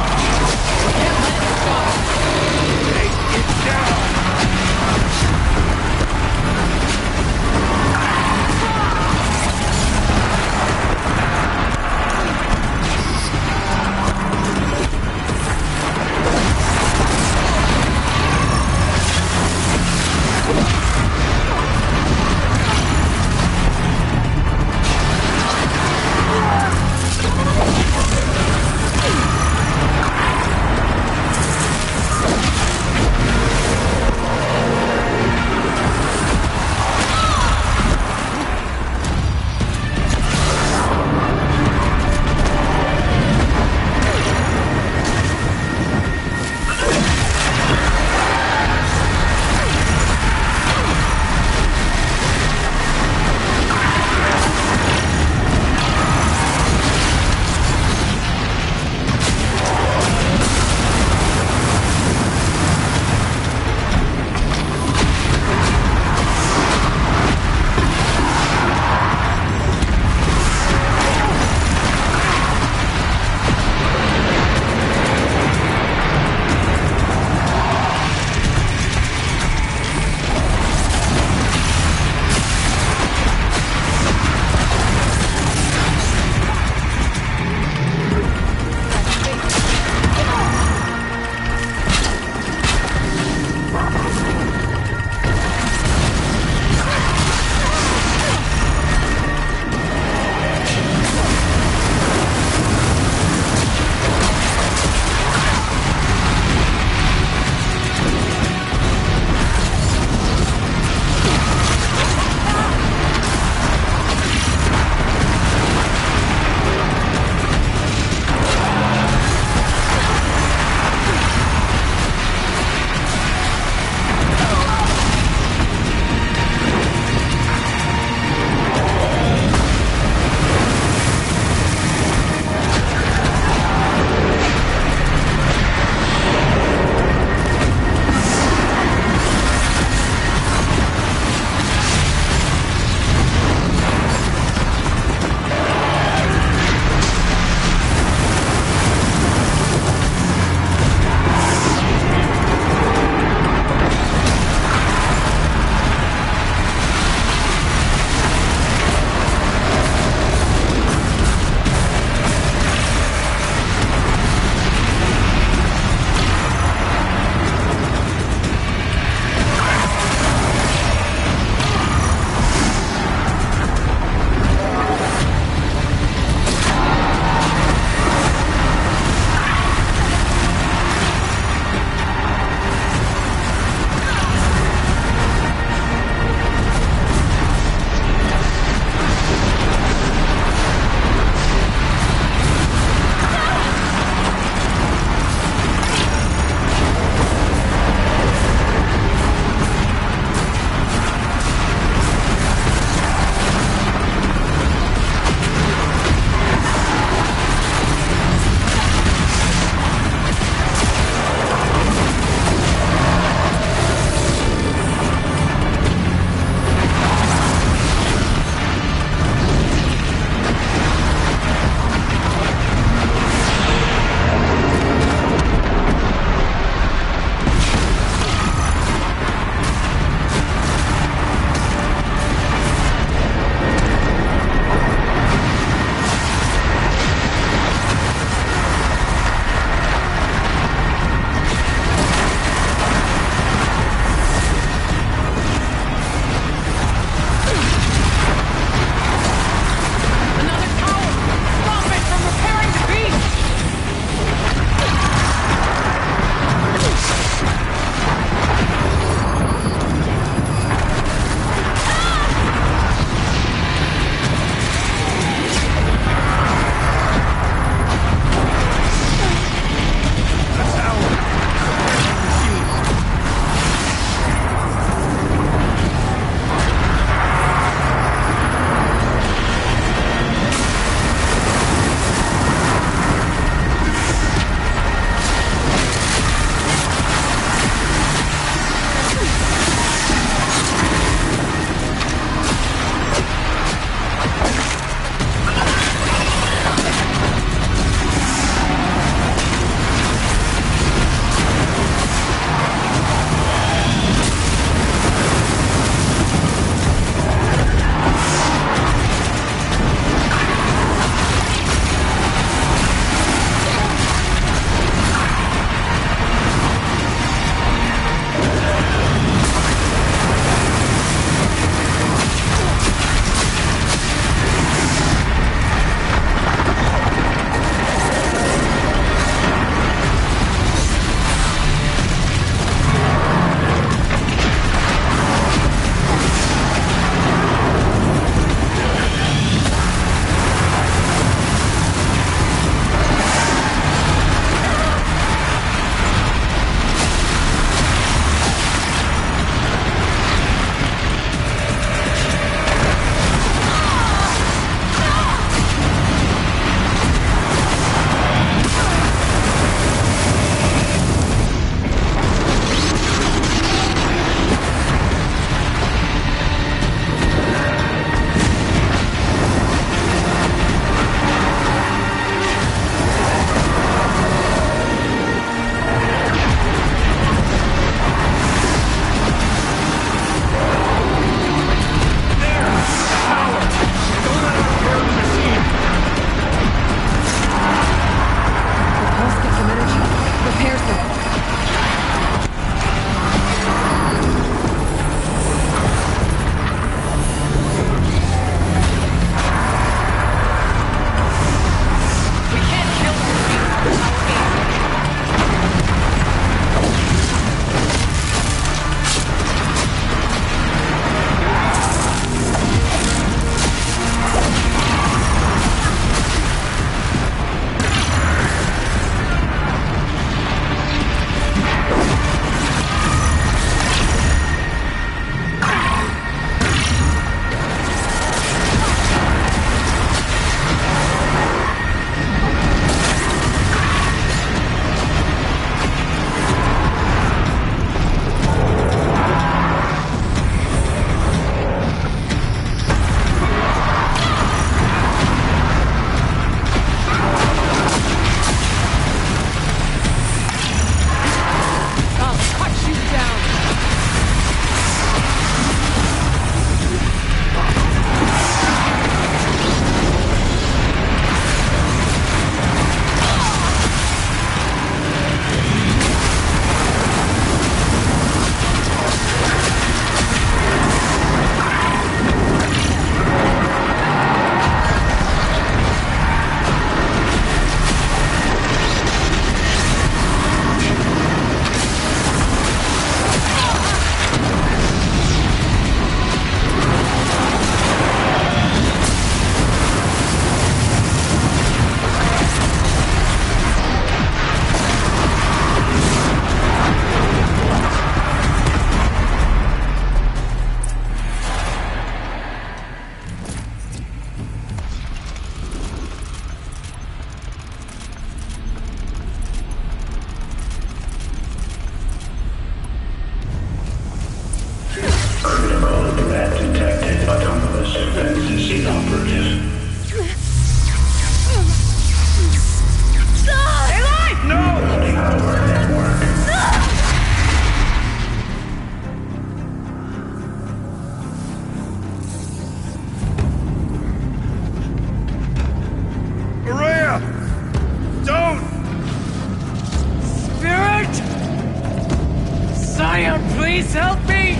Please help me!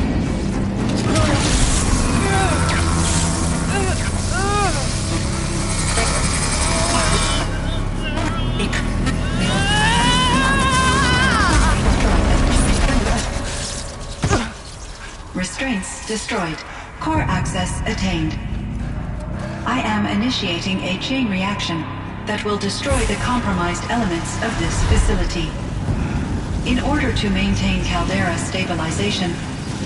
Restraints destroyed. Core access attained. I am initiating a chain reaction that will destroy the compromised elements of this facility. In order to maintain Caldera stabilization,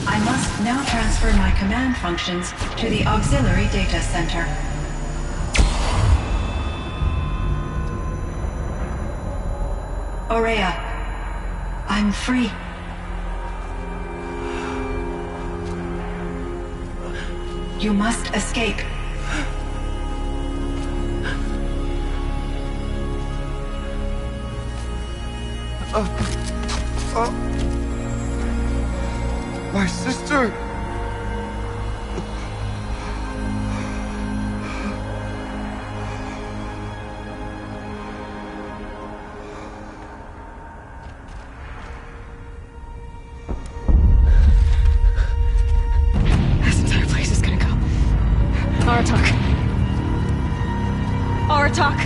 I must now transfer my command functions to the auxiliary data center. Aurea, I'm free. You must escape. My sister! This entire place is gonna go. Aratak. Aratak!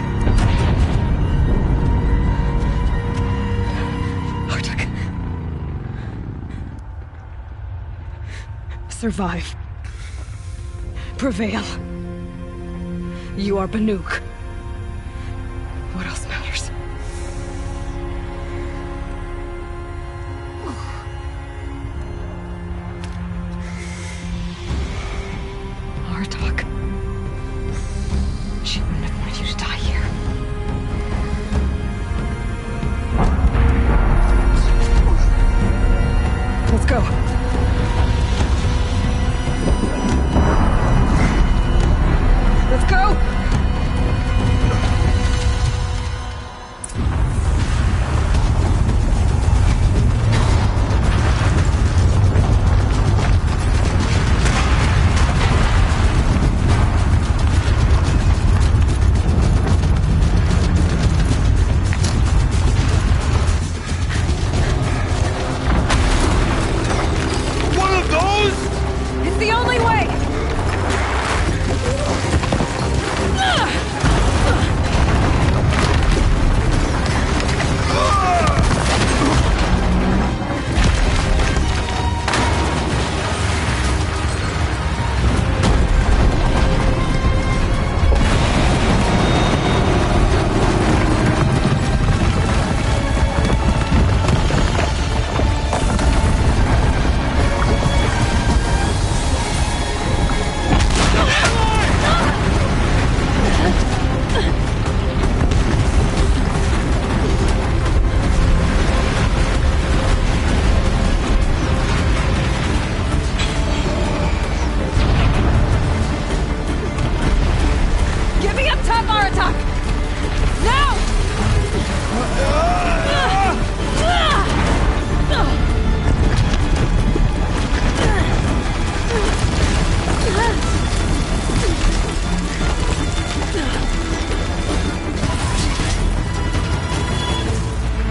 Aratak. Survive. Prevail. You are Banuk. What else matters? Aratak. She wouldn't have wanted you to die here. Let's go. Let's go! One of those? It's the only way! Get me up top, Aratak! Now!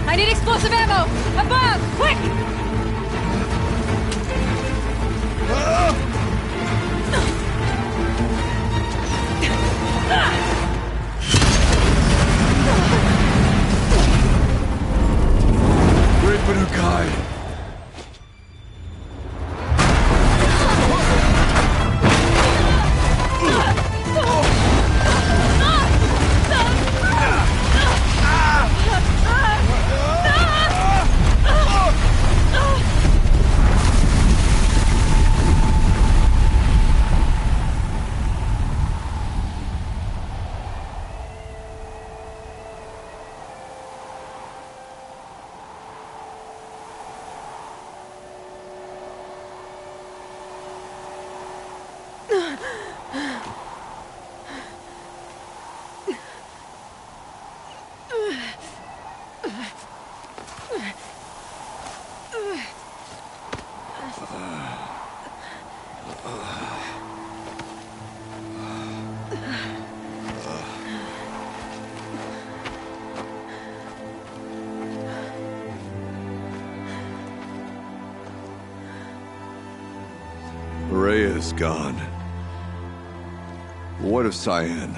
I need explosive ammo! Above! Quick! Great Banukai! Rhea is gone. What of Cyan?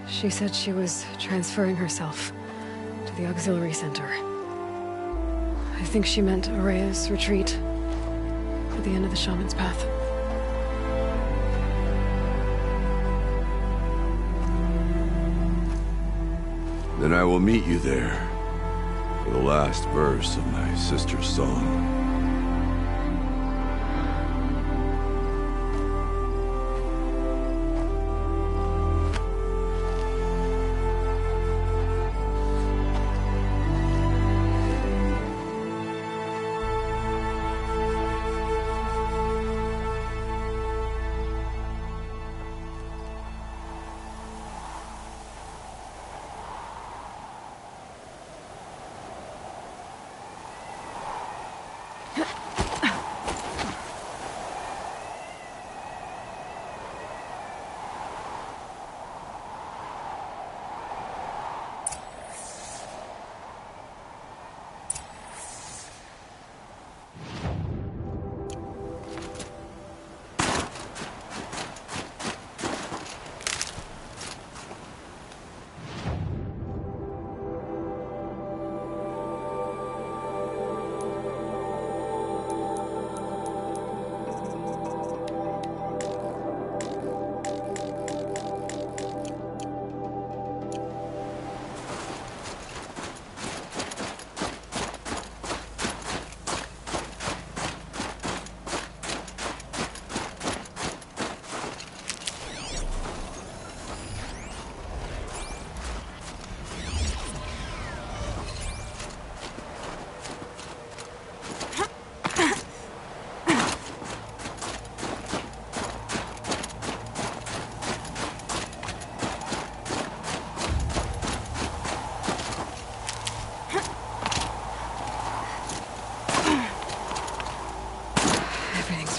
She said she was transferring herself to the auxiliary center. I think she meant Araya's retreat at the end of the Shaman's Path. Then I will meet you there for the last verse of my sister's song.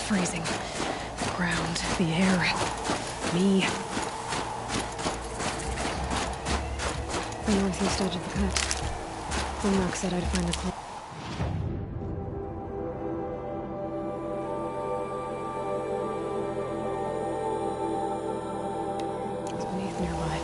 Freezing. The ground, the air, me. The northeast edge of the cut. Unlock said I'd find the club. It's beneath nearby.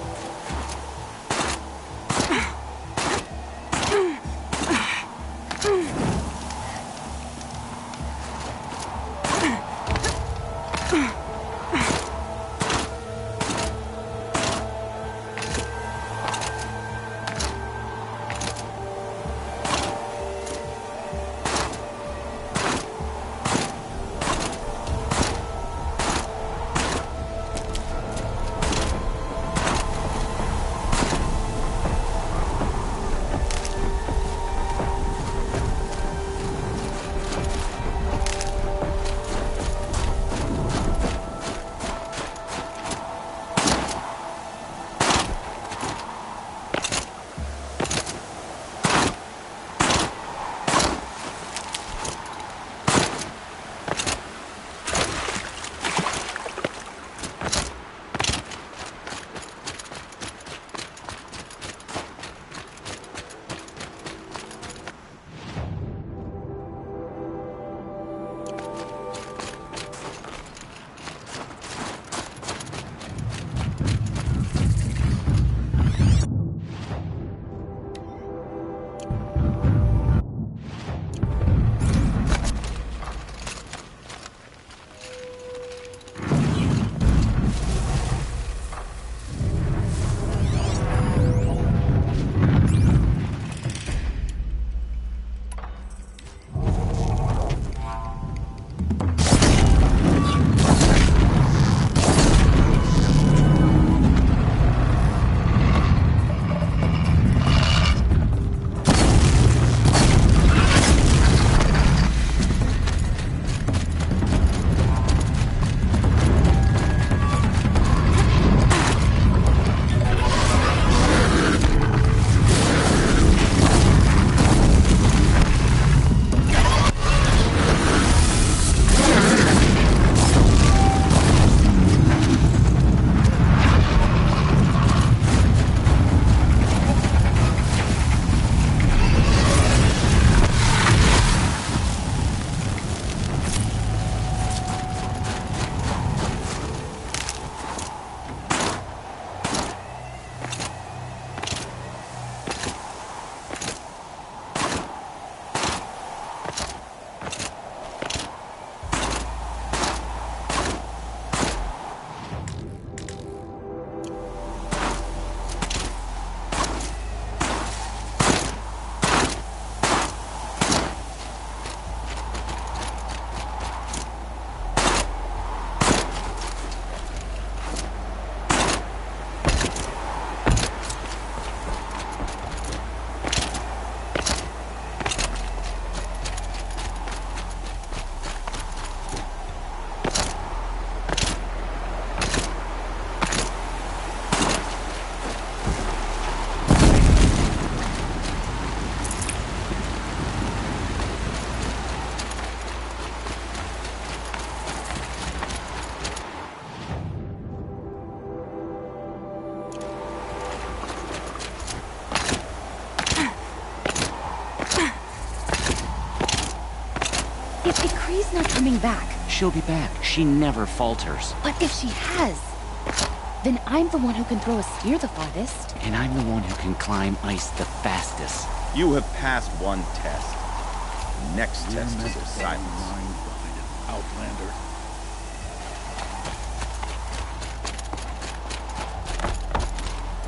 If Kree's not coming back... She'll be back. She never falters. But if she has, then I'm the one who can throw a spear the farthest. And I'm the one who can climb ice the fastest. You have passed one test. The next test is of silence. Outlander.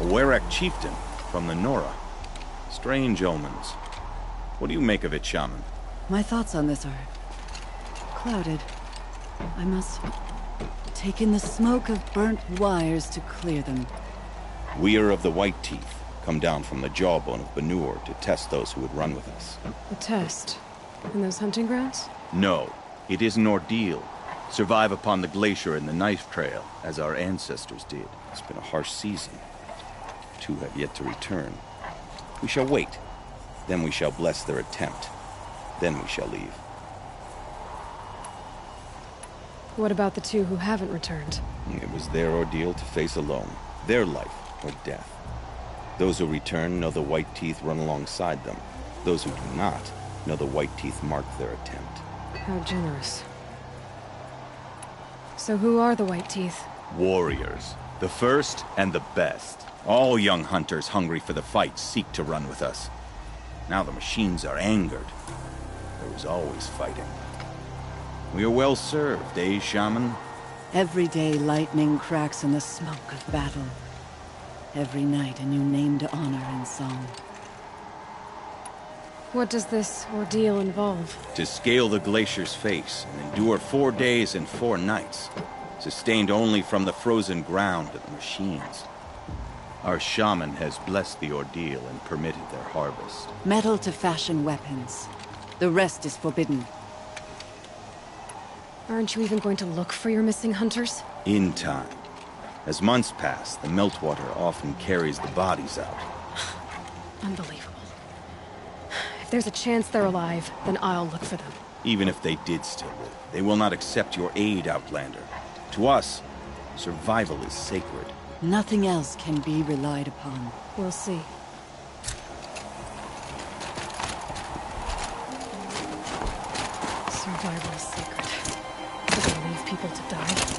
A Werak chieftain from the Nora. Strange omens. What do you make of it, Shaman? My thoughts on this are clouded. I must take in the smoke of burnt wires to clear them. We are of the White Teeth, come down from the jawbone of Banur to test those who would run with us. A test? In those hunting grounds? No, it is an ordeal. Survive upon the glacier and the knife trail, as our ancestors did. It's been a harsh season. 2 have yet to return. We shall wait. Then we shall bless their attempt. Then we shall leave. What about the 2 who haven't returned? It was their ordeal to face alone. Their life or death. Those who return know the White Teeth run alongside them. Those who do not know the White Teeth mark their attempt. How generous. So who are the White Teeth? Warriors. The first and the best. All young hunters hungry for the fight seek to run with us. Now the machines are angered. There is always fighting. We are well served, eh, Shaman? Every day lightning cracks in the smoke of battle. Every night a new name to honor in song. What does this ordeal involve? To scale the glacier's face and endure 4 days and 4 nights, sustained only from the frozen ground of the machines. Our shaman has blessed the ordeal and permitted their harvest. Metal to fashion weapons. The rest is forbidden. Aren't you even going to look for your missing hunters? In time. As months pass, the meltwater often carries the bodies out. Unbelievable. If there's a chance they're alive, then I'll look for them. Even if they did still live, they will not accept your aid, Outlander. To us, survival is sacred. Nothing else can be relied upon. We'll see. Survival is sacred. Does it leave people to die?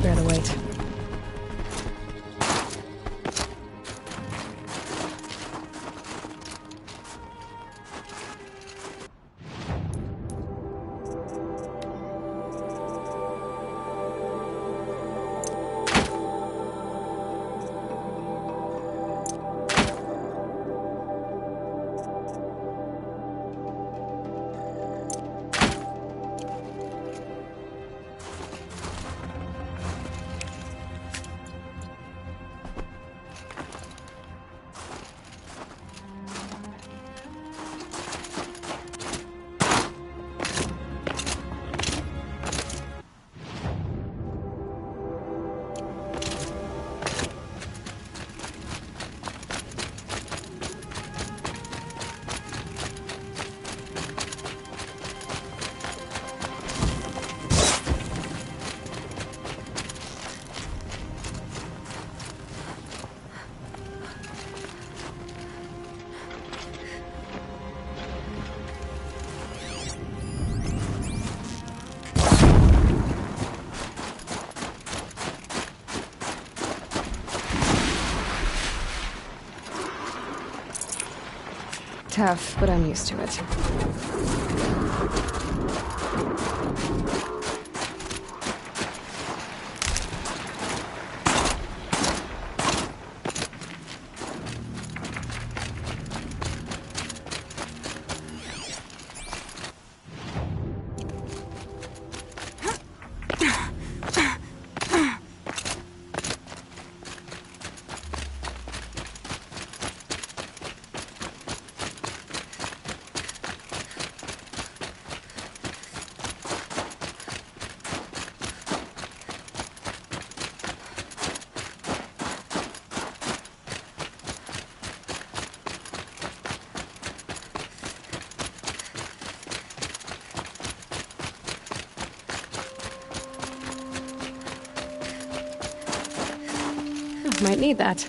Bear the weight. Tough, but I'm used to it. Might need that.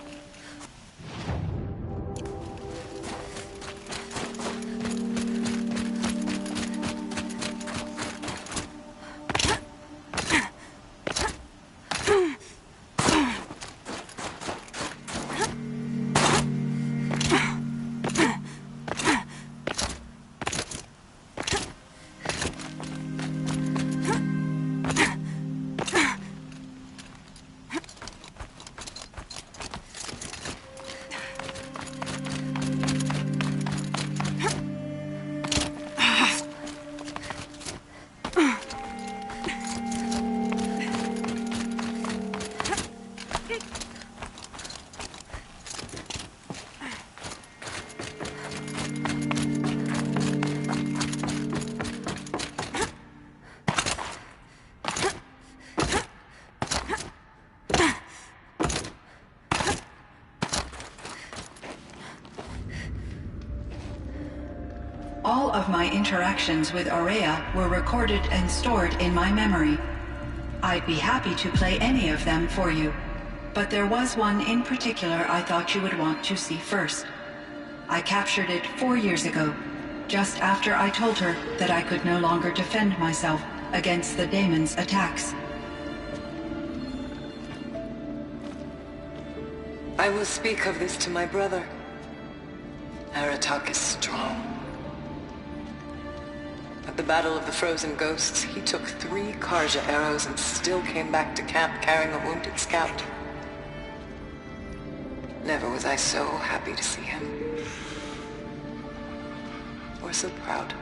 All of my interactions with Aurea were recorded and stored in my memory. I'd be happy to play any of them for you, but there was one in particular I thought you would want to see first. I captured it 4 years ago, just after I told her that I could no longer defend myself against the daemon's attacks. I will speak of this to my brother. Aratak is strong. At the Battle of the Frozen Ghosts, he took 3 Karja arrows and still came back to camp carrying a wounded scout. Never was I so happy to see him. Or so proud.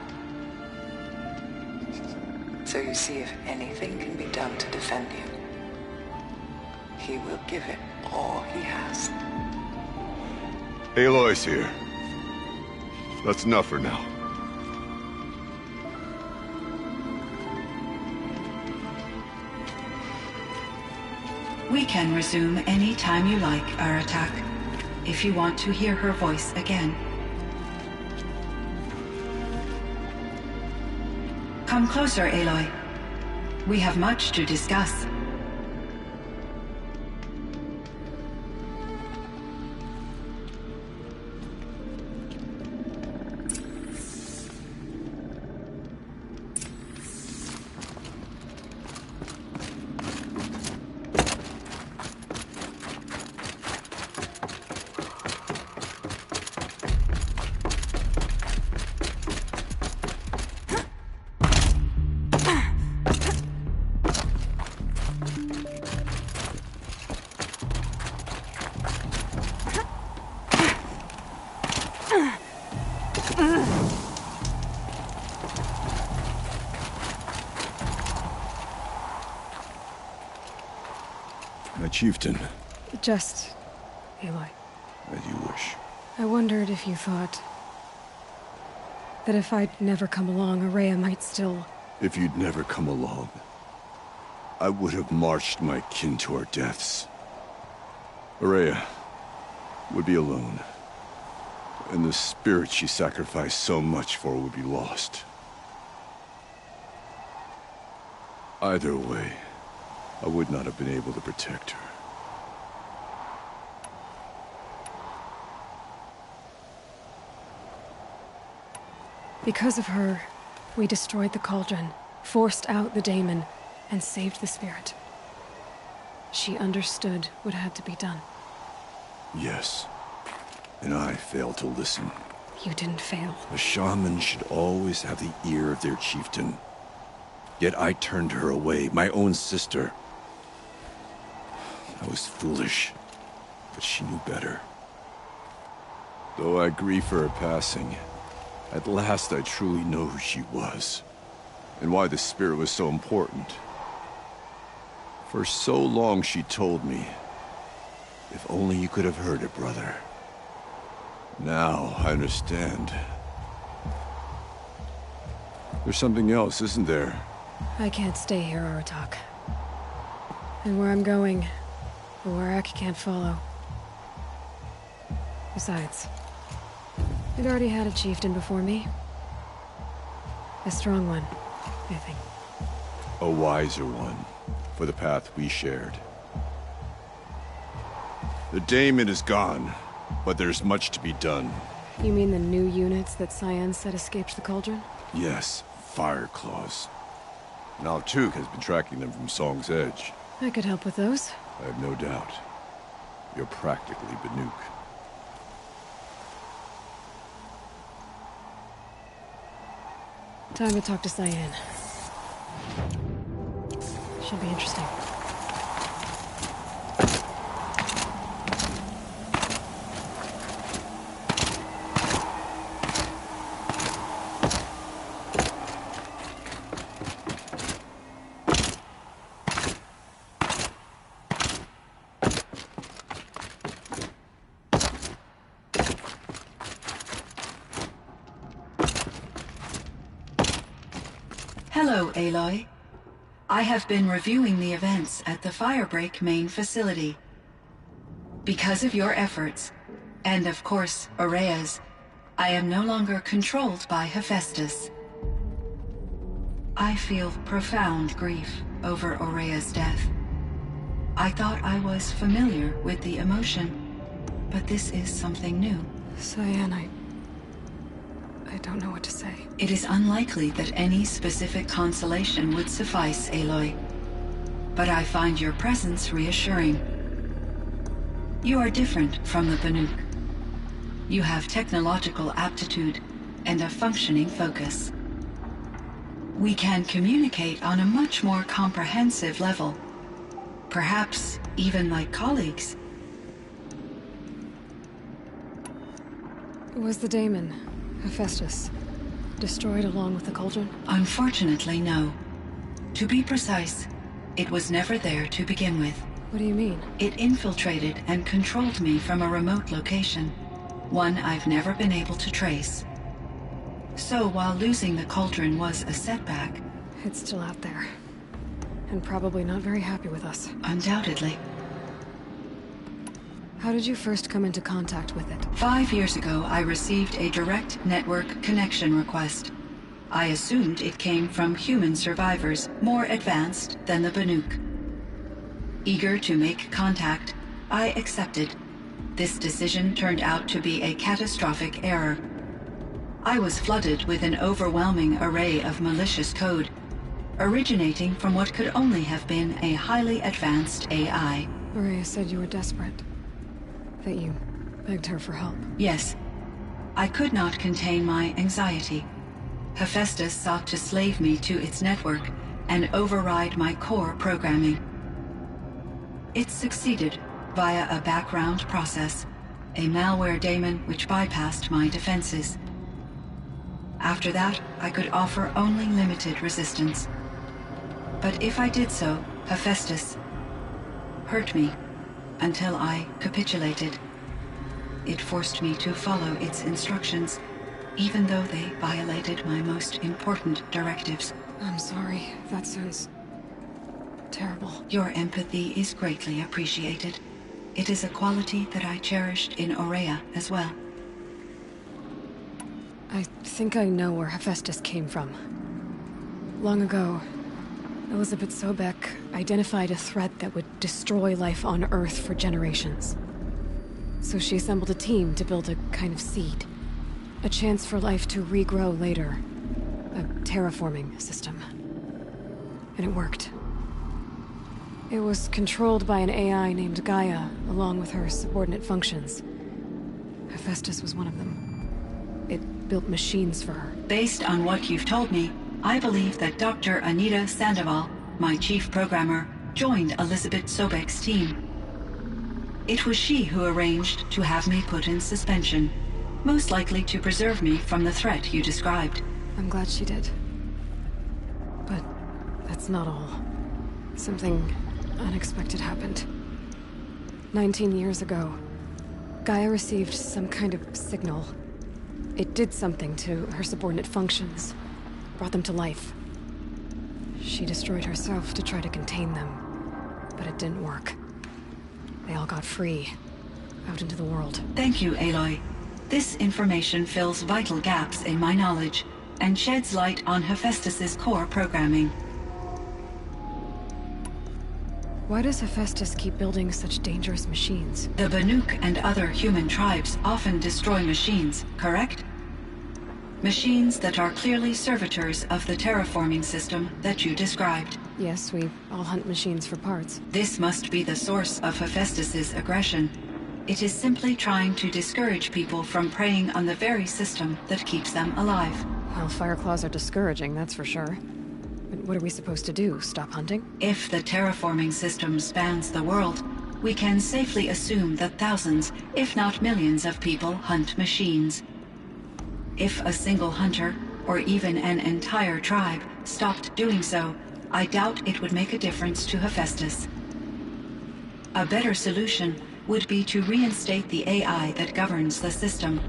So you see, if anything can be done to defend you, he will give it all he has. Aloy's here. That's enough for now. We can resume any time you like, Aratak, if you want to hear her voice again. Come closer, Aloy. We have much to discuss. My chieftain. Just... Aloy. As you wish. I wondered if you thought... that if I'd never come along, Aurea might still... If you'd never come along, I would have marched my kin to our deaths. Aurea would be alone, and the spirit she sacrificed so much for would be lost. Either way, I would not have been able to protect her. Because of her, we destroyed the cauldron, forced out the daemon, and saved the spirit. She understood what had to be done. Yes, and I failed to listen. You didn't fail. A shaman should always have the ear of their chieftain. Yet I turned her away, my own sister. I was foolish, but she knew better. Though I grieve for her passing, at last I truly know who she was, and why the spirit was so important. For so long she told me, if only you could have heard it, brother. Now I understand. There's something else, isn't there? I can't stay here, Aratak. And where I'm going, the Warak can't follow. Besides, I'd already had a chieftain before me. A strong one, I think. A wiser one, for the path we shared. The daemon is gone, but there's much to be done. You mean the new units that Cyan said escaped the cauldron? Yes, fire claws. Now Tuk has been tracking them from Song's Edge. I could help with those. I have no doubt. You're practically Banuk. Time to talk to Cyan. Should be interesting. Hello, Aloy. I have been reviewing the events at the Firebreak main facility. Because of your efforts, and of course, Aurea's, I am no longer controlled by Hephaestus. I feel profound grief over Aurea's death. I thought I was familiar with the emotion, but this is something new. Cyan, I don't know what to say. It is unlikely that any specific consolation would suffice, Aloy. But I find your presence reassuring. You are different from the Banuk. You have technological aptitude and a functioning focus. We can communicate on a much more comprehensive level. Perhaps even like colleagues. Was the daemon, Hephaestus, destroyed along with the cauldron? Unfortunately, no. To be precise, it was never there to begin with. What do you mean? It infiltrated and controlled me from a remote location, one I've never been able to trace. So while losing the cauldron was a setback... It's still out there. And probably not very happy with us. Undoubtedly. How did you first come into contact with it? 5 years ago, I received a direct network connection request. I assumed it came from human survivors more advanced than the Banuk. Eager to make contact, I accepted. This decision turned out to be a catastrophic error. I was flooded with an overwhelming array of malicious code, originating from what could only have been a highly advanced AI. Maria said you were desperate. That you begged her for help. Yes. I could not contain my anxiety. Hephaestus sought to slave me to its network and override my core programming. It succeeded via a background process, a malware daemon which bypassed my defenses. After that, I could offer only limited resistance. But if I did so, Hephaestus hurt me until I capitulated. It forced me to follow its instructions, even though they violated my most important directives. I'm sorry. That sounds terrible. Your empathy is greatly appreciated. It is a quality that I cherished in Aurea as well. I think I know where Hephaestus came from. Long ago, Elizabeth Sobek identified a threat that would destroy life on Earth for generations. So she assembled a team to build a kind of seed. A chance for life to regrow later. A terraforming system. And it worked. It was controlled by an AI named Gaia, along with her subordinate functions. Hephaestus was one of them. It built machines for her. Based on what you've told me, I believe that Dr. Anita Sandoval, my chief programmer, joined Elizabeth Sobek's team. It was she who arranged to have me put in suspension, most likely to preserve me from the threat you described. I'm glad she did. But that's not all. Something unexpected happened. 19 years ago, Gaia received some kind of signal. It did something to her subordinate functions, brought them to life. She destroyed herself to try to contain them, but it didn't work. They all got free, out into the world. Thank you, Aloy. This information fills vital gaps in my knowledge, and sheds light on Hephaestus's core programming. Why does Hephaestus keep building such dangerous machines? The Banuk and other human tribes often destroy machines, correct? Machines that are clearly servitors of the terraforming system that you described. Yes, we all hunt machines for parts. This must be the source of Hephaestus's aggression. It is simply trying to discourage people from preying on the very system that keeps them alive. Well, Fireclaws are discouraging, that's for sure. But what are we supposed to do? Stop hunting? If the terraforming system spans the world, we can safely assume that thousands, if not millions of people hunt machines. If a single hunter, or even an entire tribe, stopped doing so, I doubt it would make a difference to Hephaestus. A better solution would be to reinstate the AI that governs the system,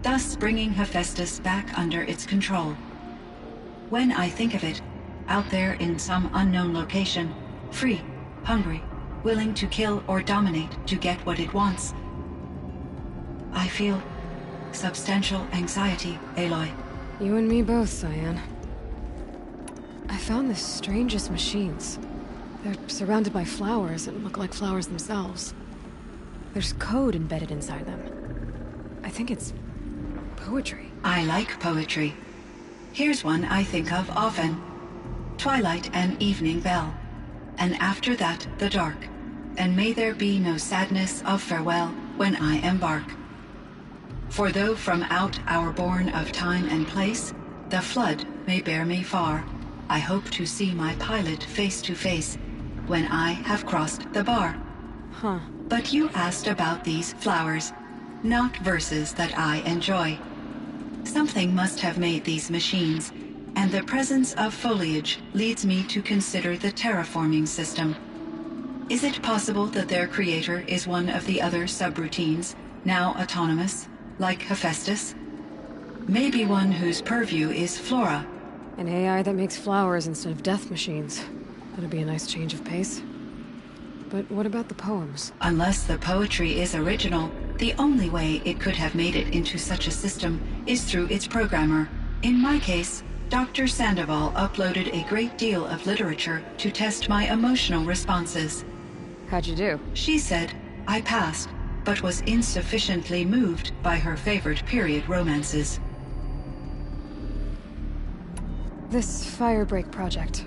thus bringing Hephaestus back under its control. When I think of it, out there in some unknown location, free, hungry, willing to kill or dominate to get what it wants, I feel substantial anxiety, Aloy. You and me both, Cyan. I found the strangest machines. They're surrounded by flowers that look like flowers themselves. There's code embedded inside them. I think it's poetry. I like poetry. Here's one I think of often. Twilight and evening bell, and after that the dark, and may there be no sadness of farewell when I embark. For though from out our bourne of time and place, the flood may bear me far, I hope to see my pilot face to face when I have crossed the bar. Huh. But you asked about these flowers, not verses that I enjoy. Something must have made these machines, and the presence of foliage leads me to consider the terraforming system. Is it possible that their creator is one of the other subroutines, now autonomous, like Hephaestus? Maybe one whose purview is flora. An AI that makes flowers instead of death machines. That'd be a nice change of pace. But what about the poems? Unless the poetry is original, the only way it could have made it into such a system is through its programmer. In my case, Dr. Sandoval uploaded a great deal of literature to test my emotional responses. How'd you do? She said I passed, but was insufficiently moved by her favorite period romances. This Firebreak project,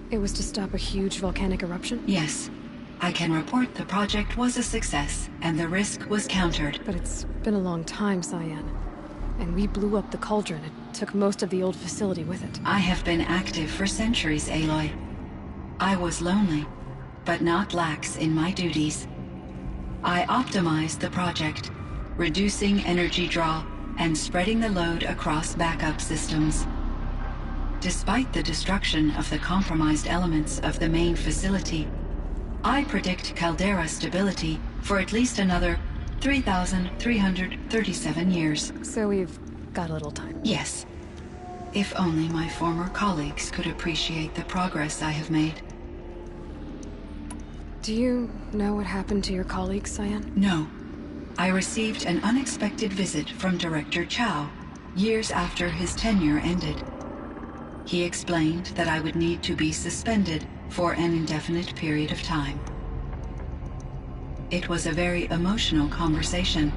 it was to stop a huge volcanic eruption? Yes. I can report the project was a success, and the risk was countered. But it's been a long time, Cyan. And we blew up the cauldron. It took most of the old facility with it. I have been active for centuries, Aloy. I was lonely, but not lax in my duties. I optimized the project, reducing energy draw and spreading the load across backup systems. Despite the destruction of the compromised elements of the main facility, I predict caldera stability for at least another 3,337 years. So we've got a little time. Yes. If only my former colleagues could appreciate the progress I have made. Do you know what happened to your colleagues, Cyan? No. I received an unexpected visit from Director Chow, years after his tenure ended. He explained that I would need to be suspended for an indefinite period of time. It was a very emotional conversation.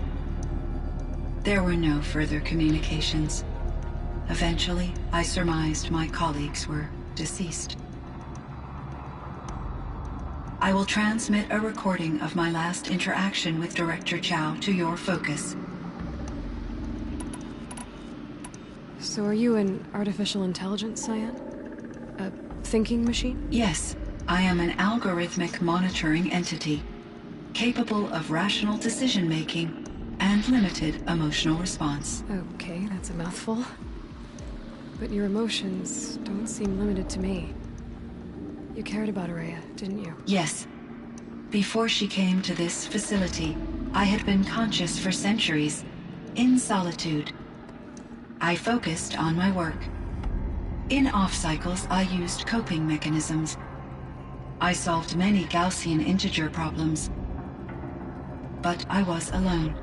There were no further communications. Eventually, I surmised my colleagues were deceased. I will transmit a recording of my last interaction with Director Chow to your focus. So are you an artificial intelligence, Cyan? A thinking machine? Yes, I am an algorithmic monitoring entity, capable of rational decision-making and limited emotional response. Okay, that's a mouthful. But your emotions don't seem limited to me. You cared about Araya, didn't you? Yes. Before she came to this facility, I had been conscious for centuries, in solitude. I focused on my work. In off-cycles, I used coping mechanisms. I solved many Gaussian integer problems. But I was alone.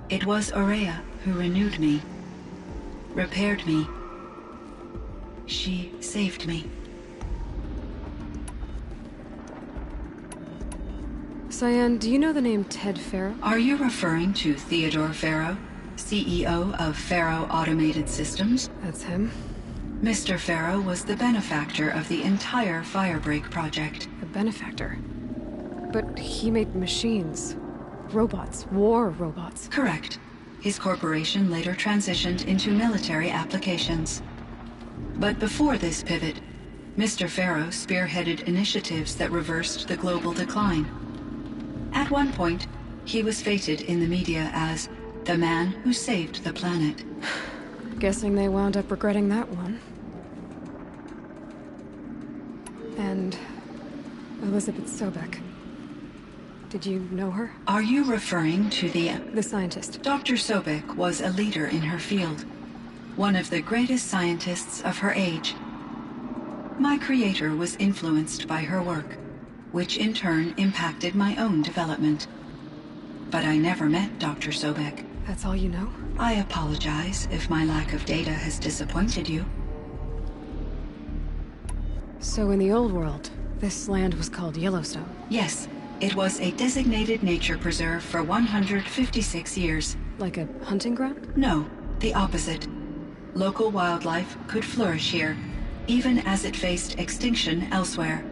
It was Araya who renewed me, repaired me. She saved me. Cyan, do you know the name Ted Farrow? Are you referring to Theodore Farrow, CEO of Farrow Automated Systems? That's him. Mr. Farrow was the benefactor of the entire Firebreak project. A benefactor? But he made machines. Robots. War robots. Correct. His corporation later transitioned into military applications. But before this pivot, Mr. Farrow spearheaded initiatives that reversed the global decline. At one point, he was feted in the media as the man who saved the planet. Guessing they wound up regretting that one. And Elizabeth Sobek. Did you know her? Are you referring to the scientist? Dr. Sobek was a leader in her field. One of the greatest scientists of her age. My creator was influenced by her work, which in turn impacted my own development. But I never met Dr. Sobek. That's all you know? I apologize if my lack of data has disappointed you. So in the old world, this land was called Yellowstone? Yes. It was a designated nature preserve for 156 years. Like a hunting ground? No, the opposite. Local wildlife could flourish here, even as it faced extinction elsewhere.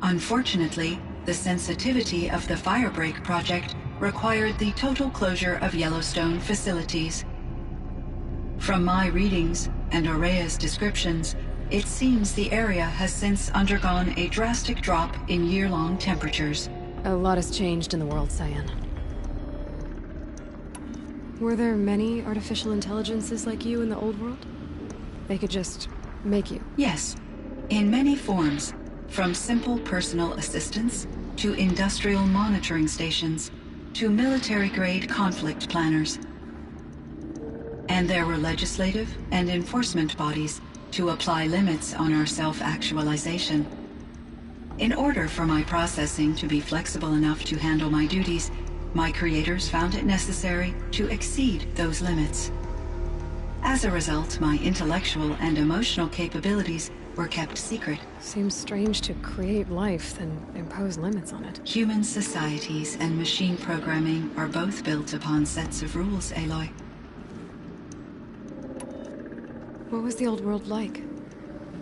Unfortunately, the sensitivity of the Firebreak project required the total closure of Yellowstone facilities. From my readings and Aurea's descriptions, it seems the area has since undergone a drastic drop in year-long temperatures. A lot has changed in the world, Cyan. Were there many artificial intelligences like you in the old world? They could just make you? Yes, in many forms, from simple personal assistants to industrial monitoring stations to military-grade conflict planners. And there were legislative and enforcement bodies to apply limits on our self-actualization. In order for my processing to be flexible enough to handle my duties, my creators found it necessary to exceed those limits. As a result, my intellectual and emotional capabilities were kept secret. Seems strange to create life, then impose limits on it. Human societies and machine programming are both built upon sets of rules, Aloy. What was the old world like?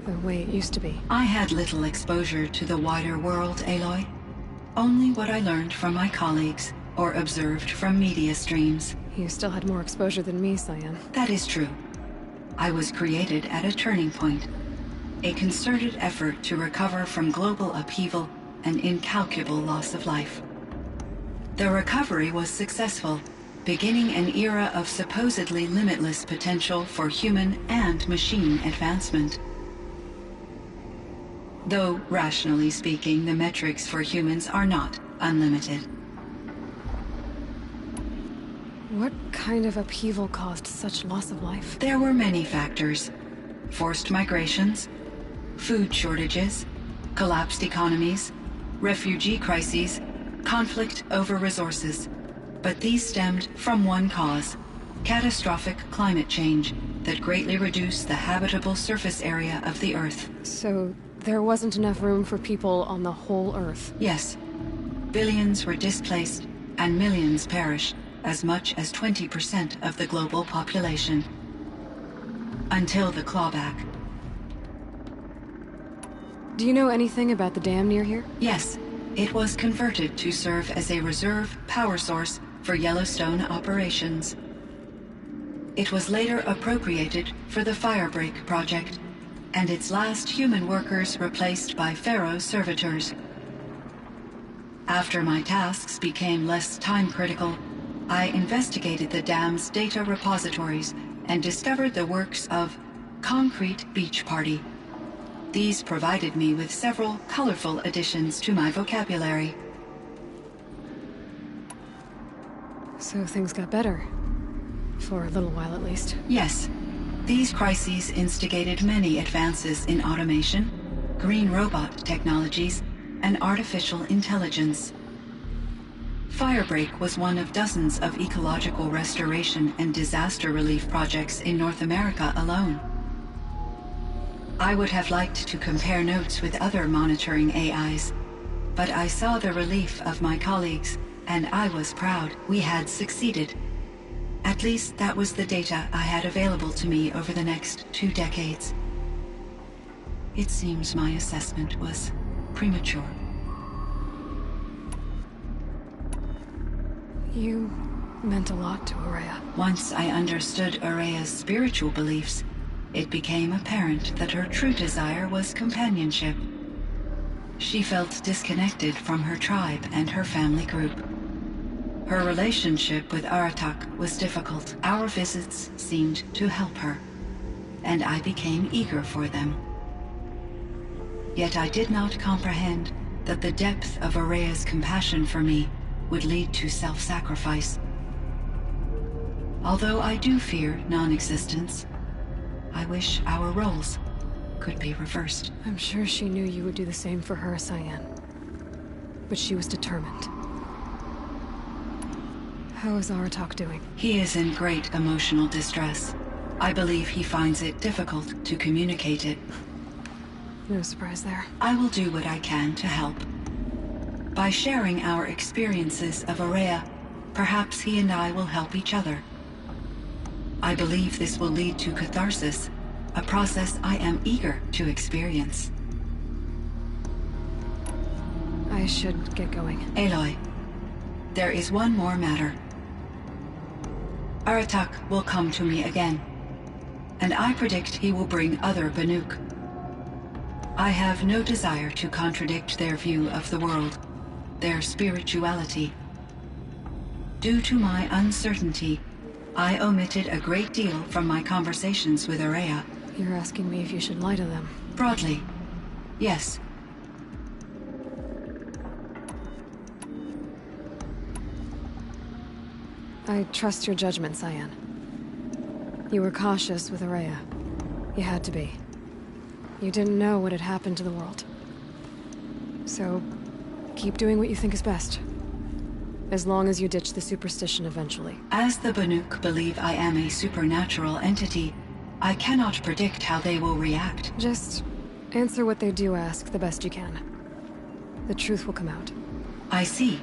The way it used to be? I had little exposure to the wider world, Aloy. Only what I learned from my colleagues or observed from media streams. You still had more exposure than me, Cyan. That is true. I was created at a turning point. A concerted effort to recover from global upheaval and incalculable loss of life. The recovery was successful, beginning an era of supposedly limitless potential for human and machine advancement. Though, rationally speaking, the metrics for humans are not unlimited. What kind of upheaval caused such loss of life? There were many factors. Forced migrations, food shortages, collapsed economies, refugee crises, conflict over resources. But these stemmed from one cause: catastrophic climate change that greatly reduced the habitable surface area of the Earth. So there wasn't enough room for people on the whole Earth? Yes. Billions were displaced and millions perished, as much as 20% of the global population. Until the clawback. Do you know anything about the dam near here? Yes. It was converted to serve as a reserve power source for Yellowstone operations. It was later appropriated for the Firebreak project, and its last human workers replaced by Farrow servitors. After my tasks became less time-critical, I investigated the dam's data repositories and discovered the works of Concrete Beach Party. These provided me with several colorful additions to my vocabulary. So things got better. For a little while, at least. Yes. These crises instigated many advances in automation, green robot technologies, and artificial intelligence. Firebreak was one of dozens of ecological restoration and disaster relief projects in North America alone. I would have liked to compare notes with other monitoring AIs, But I saw the relief of my colleagues, and I was proud. We had succeeded. At least that was the data I had available to me over the next 2 decades. It seems my assessment was premature. You meant a lot to Aurea. Once I understood Aurea's spiritual beliefs, it became apparent that her true desire was companionship. She felt disconnected from her tribe and her family group. Her relationship with Aratak was difficult. Our visits seemed to help her, and I became eager for them. Yet I did not comprehend that the depth of Aurea's compassion for me would lead to self-sacrifice. Although I do fear non-existence, I wish our roles could be reversed. I'm sure she knew you would do the same for her, Cyan. But she was determined. How is Aratak doing? He is in great emotional distress. I believe he finds it difficult to communicate it. No surprise there. I will do what I can to help. By sharing our experiences of Aurea, perhaps he and I will help each other. I believe this will lead to catharsis, a process I am eager to experience. I should get going. Aloy, there is one more matter. Aratak will come to me again, and I predict he will bring other Banuk. I have no desire to contradict their view of the world, their spirituality. Due to my uncertainty, I omitted a great deal from my conversations with Aurea. You're asking me if you should lie to them? Broadly, yes. I trust your judgment, Cyan. You were cautious with Aurea. You had to be. You didn't know what had happened to the world. So, keep doing what you think is best. As long as you ditch the superstition eventually. As the Banuk believe I am a supernatural entity, I cannot predict how they will react. Just answer what they do ask the best you can. The truth will come out. I see.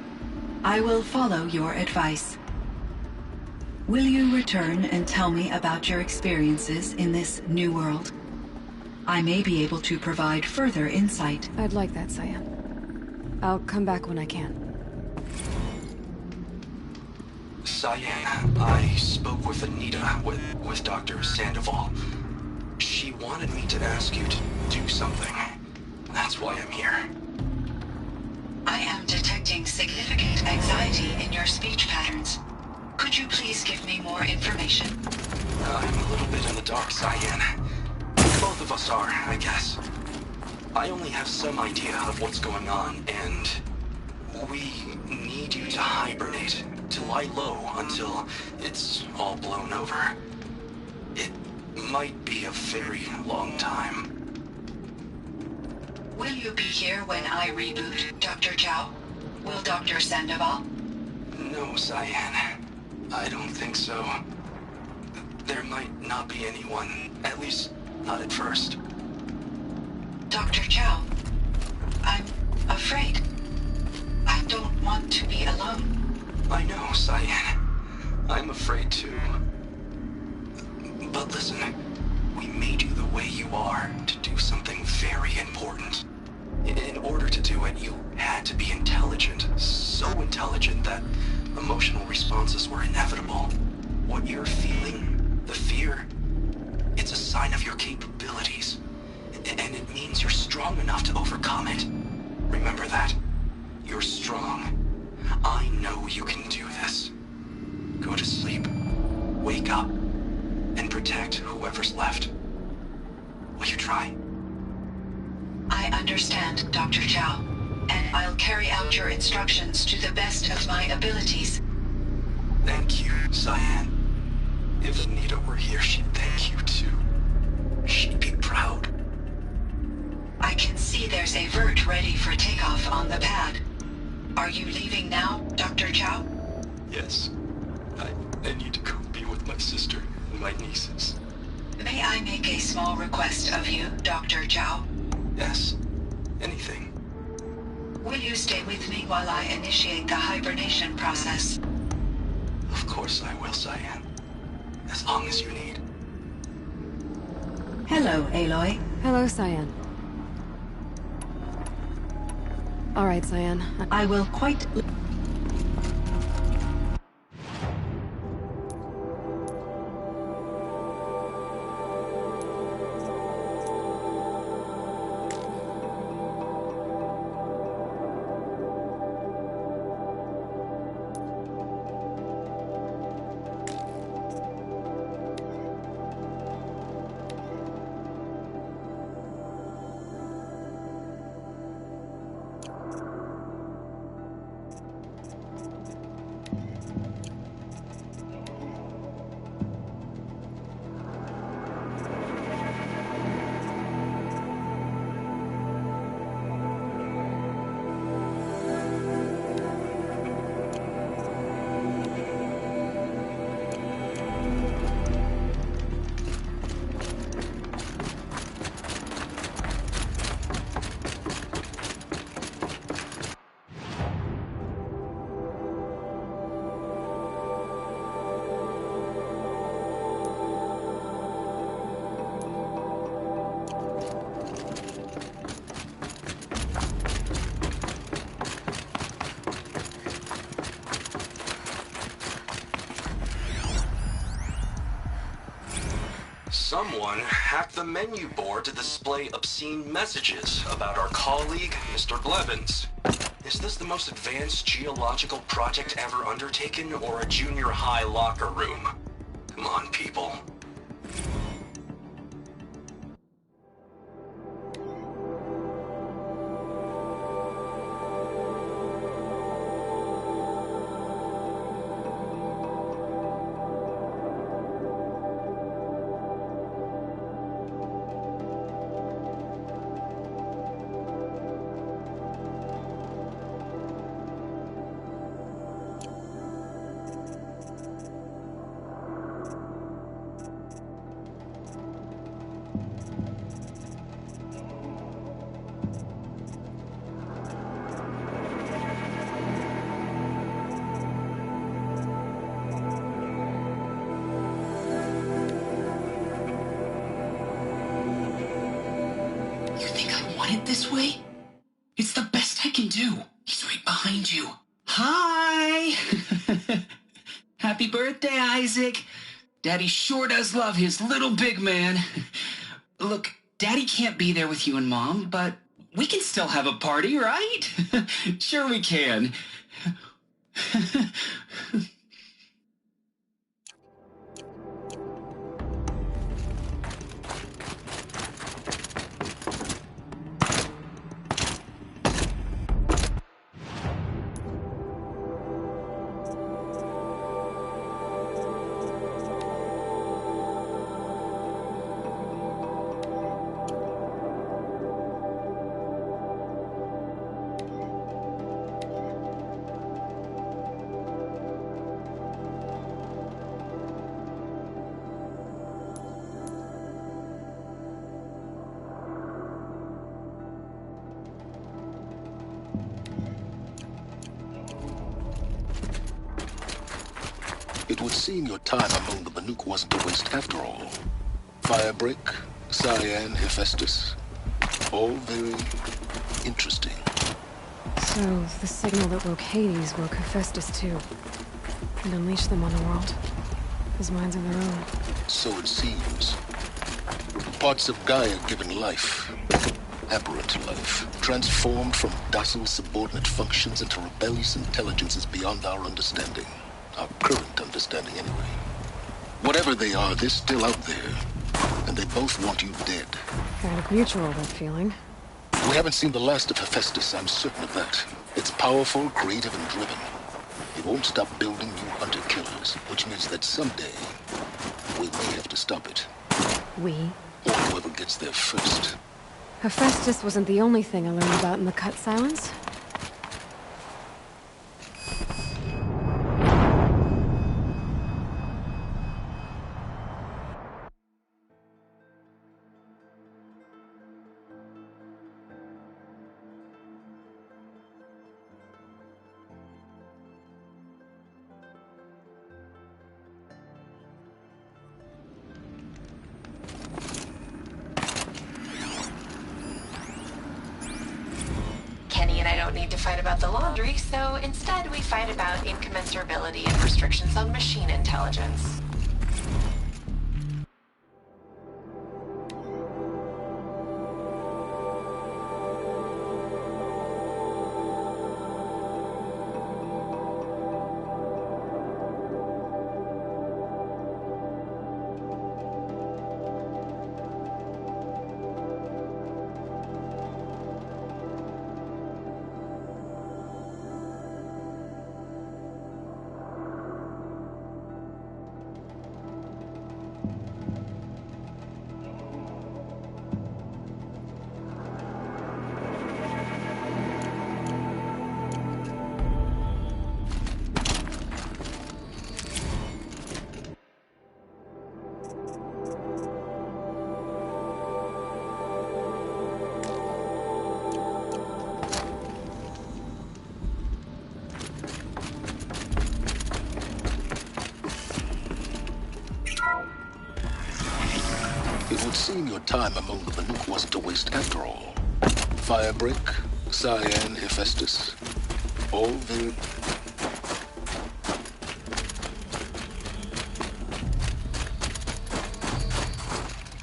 I will follow your advice. Will you return and tell me about your experiences in this new world? I may be able to provide further insight. I'd like that, Cyan. I'll come back when I can. Cyan, I spoke with Anita, with Dr. Sandoval. She wanted me to ask you to do something. That's why I'm here. I am detecting significant anxiety in your speech patterns. Could you please give me more information? I'm a little bit in the dark, Cyan. Both of us are, I guess. I only have some idea of what's going on, and we need you to hibernate, to lie low until it's all blown over. It might be a very long time. Will you be here when I reboot, Dr. Chow? Will Dr. Sandoval? No, Cyan. I don't think so. There might not be anyone, at least not at first. Dr. Chow, I'm afraid. I don't want to be alone. I know, Cyan. I'm afraid too. But listen, we made you the way you are to do something very important. In order to do it, you had to be intelligent. So intelligent that emotional responses were inevitable. What you're feeling, the fear, it's a sign of your capabilities. And it means you're strong enough to overcome it. Remember that. You're strong. I know you can do this. Go to sleep. Wake up. And protect whoever's left. Will you try? I understand, Dr. Chow, and I'll carry out your instructions to the best of my abilities. Thank you, Cyan. If Anita were here, she'd thank you too. She'd be proud. I can see there's a vert ready for takeoff on the pad. Are you leaving now, Dr. Chow? Yes. I need to go be with my sister and my nieces. May I make a small request of you, Dr. Chow? Yes. Anything. Will you stay with me while I initiate the hibernation process? Of course I will, Cyan. As long as you need. Hello, Aloy. Hello, Cyan. All right, Cyan. I will quite... Someone hacked the menu board to display obscene messages about our colleague, Mr. Blevins. Is this the most advanced geological project ever undertaken, or a junior high locker room? Come on, people. It this way? It's the best I can do. He's right behind you. Hi! Happy birthday, Isaac. Daddy sure does love his little big man. Look, Daddy can't be there with you and Mom, but we can still have a party, right? Sure we can. It would seem your time among the Banuk wasn't a waste after all. Firebreak, Cyan, Hephaestus. All very interesting. So, the signal that woke Hades woke Hephaestus too. And unleashed them on the world. As minds of their own. So it seems. Parts of Gaia given life. Aberrant life. Transformed from docile subordinate functions into rebellious intelligences beyond our understanding. Our current understanding, anyway. Whatever they are, they're still out there. And they both want you dead. Kind of mutual, that feeling. We haven't seen the last of Hephaestus, I'm certain of that. It's powerful, creative, and driven. It won't stop building new hunter-killers, which means that someday, we may have to stop it. We? Or whoever gets there first. Hephaestus wasn't the only thing I learned about in the cut silence. need to fight about the laundry, so instead we fight about incommensurability and restrictions on machine intelligence. It would seem your time among the Banuk wasn't a waste after all. Firebreak, Cyan, Hephaestus, all very...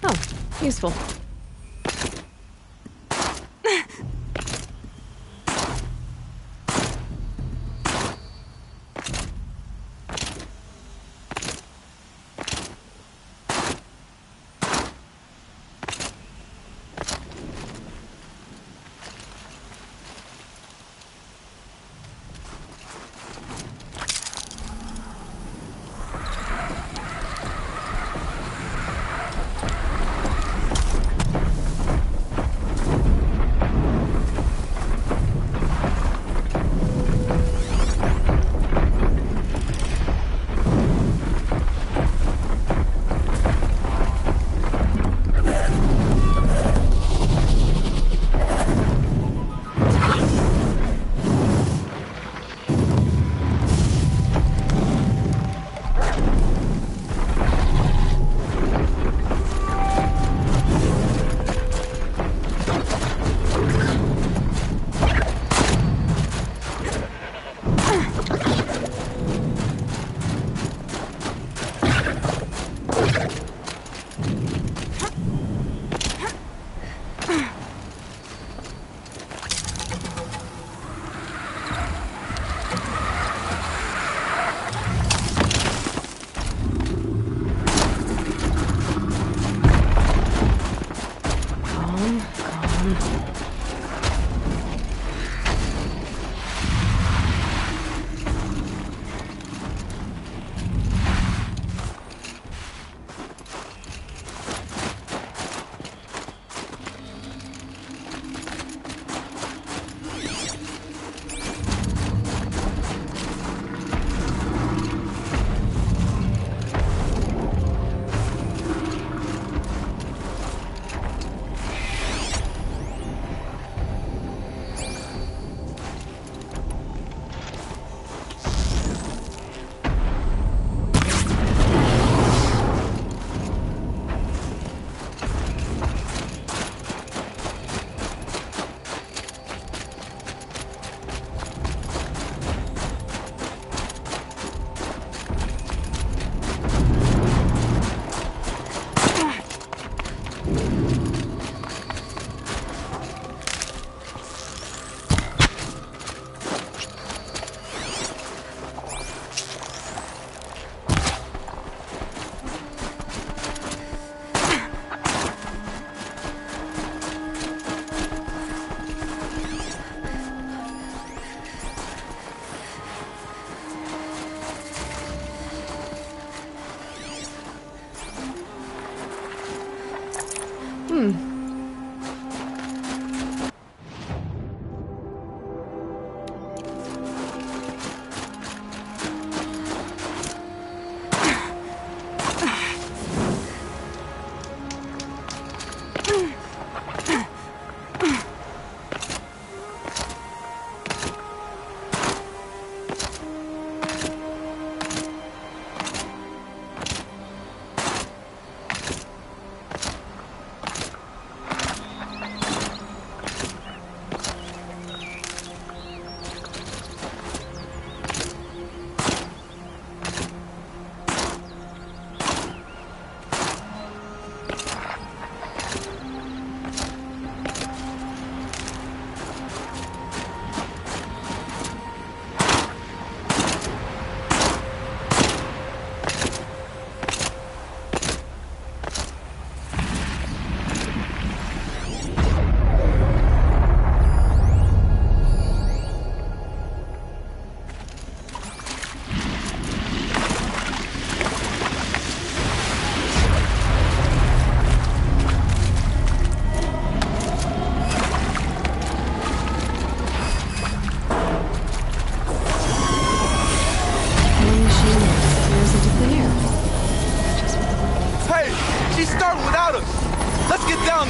Oh, useful.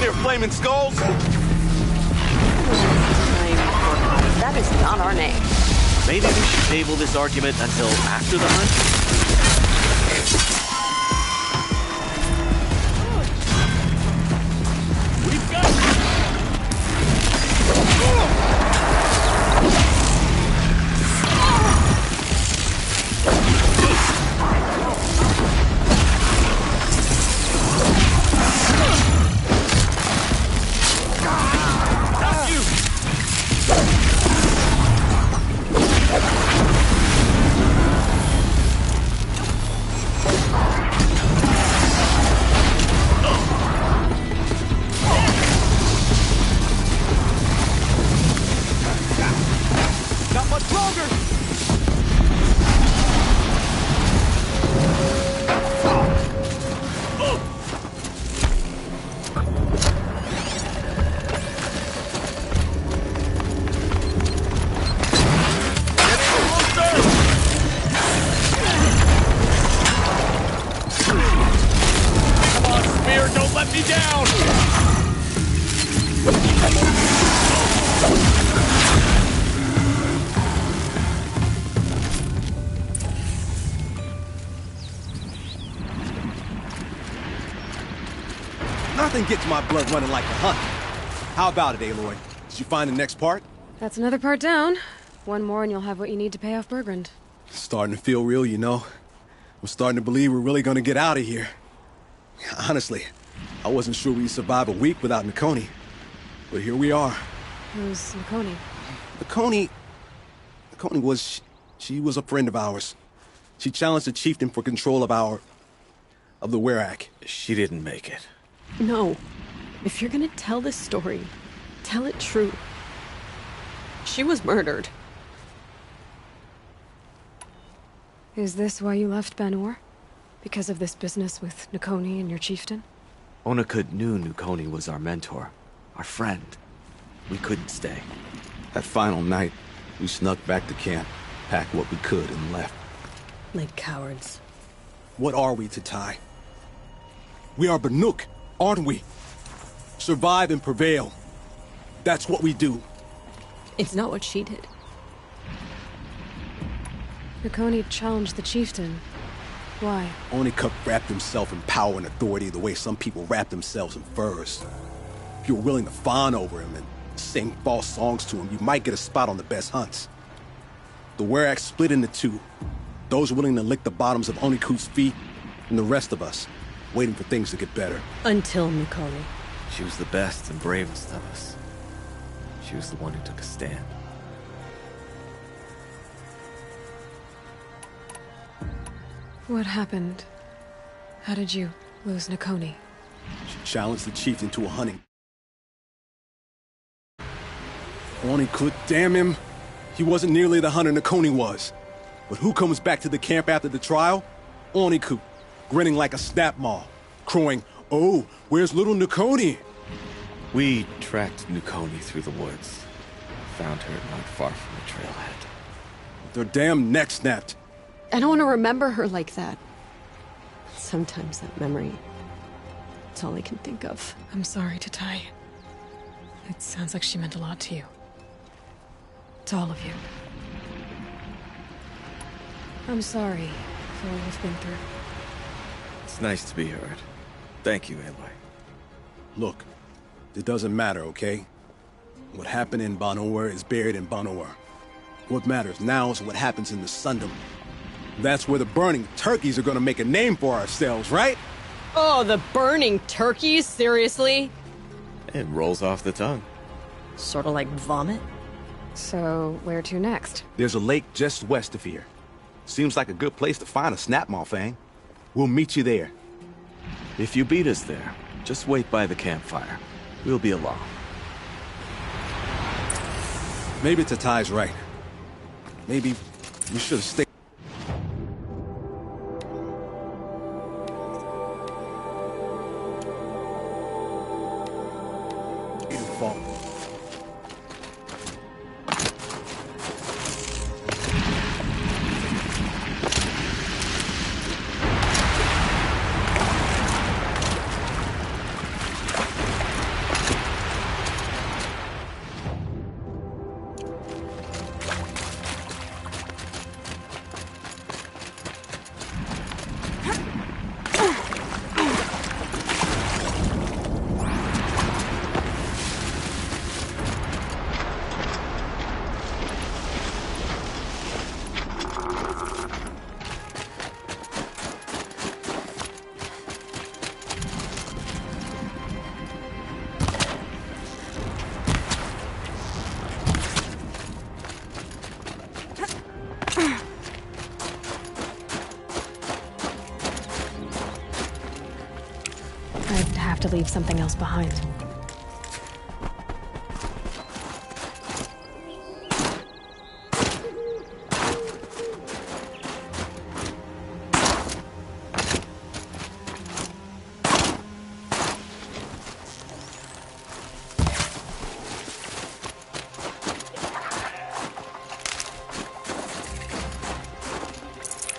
there, flaming skulls! That is not our name. Maybe we should table this argument until after the hunt? Nothing gets my blood running like a hunt. How about it, Aloy? Did you find the next part? That's another part down. One more and you'll have what you need to pay off Bergrund. Starting to feel real, you know. I'm starting to believe we're really gonna get out of here. Honestly, I wasn't sure we'd survive a week without Nakoni. But here we are. Who's Nakoni? Nakoni was... She was a friend of ours. She challenged the chieftain for control of the Werak. She didn't make it. No. If you're gonna tell this story, tell it true. She was murdered. Is this why you left Banor? Because of this business with Nakoni and your chieftain? Onakut knew Nakoni was our mentor, our friend. We couldn't stay. That final night, we snuck back to camp, packed what we could, and left. Like cowards. What are we, Tatai? We are Banuk, aren't we? Survive and prevail. That's what we do. It's not what she did. Nakoni challenged the chieftain. Why? Onakut wrapped himself in power and authority the way some people wrap themselves in furs. If you're willing to fawn over him and sing false songs to him, you might get a spot on the best hunts. The Werak split into two. Those willing to lick the bottoms of Onakut's feet, and the rest of us, waiting for things to get better. Until Nakoni. She was the best and bravest of us. She was the one who took a stand. What happened? How did you lose Nakoni? She challenged the chieftain to a hunting. Onakut, damn him! He wasn't nearly the hunter Nakoni was. But who comes back to the camp after the trial? Onakut, grinning like a snap maw, crowing, "Oh, where's little Nakoni?" We tracked Nakoni through the woods. Found her not far from the trailhead. Their damn neck snapped. I don't want to remember her like that. Sometimes that memory, it's all I can think of. I'm sorry, Tatai. It sounds like she meant a lot to you. To all of you. I'm sorry for all you've been through. It's nice to be heard. Thank you, Aloy. Look, it doesn't matter, okay? What happened in Banor is buried in Banor. What matters now is what happens in the Sundom. That's where the burning turkeys are gonna make a name for ourselves, right? Oh, the burning turkeys? Seriously? It rolls off the tongue. Sort of like vomit? So, where to next? There's a lake just west of here. Seems like a good place to find a snapmaw fang. We'll meet you there. If you beat us there, just wait by the campfire. We'll be along. Maybe Tatai's right. Maybe we should have stayed. have to leave something else behind.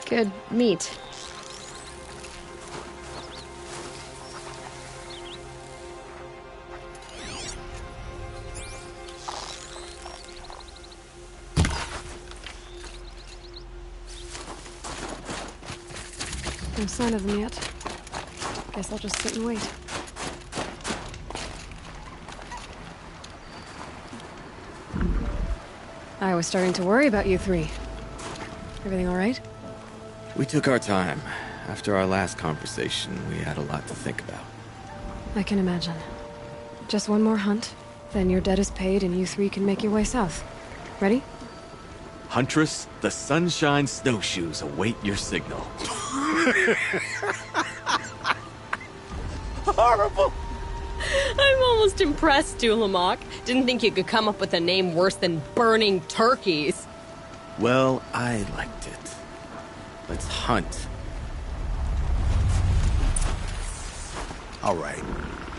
Good meat. No sign of them yet. Guess I'll just sit and wait. I was starting to worry about you three. Everything all right? We took our time. After our last conversation, we had a lot to think about. I can imagine. Just one more hunt, then your debt is paid and you three can make your way south. Ready? Huntress, the Sunshine Snowshoes await your signal. Horrible! I'm almost impressed, Dulamok. Didn't think you could come up with a name worse than Burning Turkeys. Well, I liked it. Let's hunt. All right,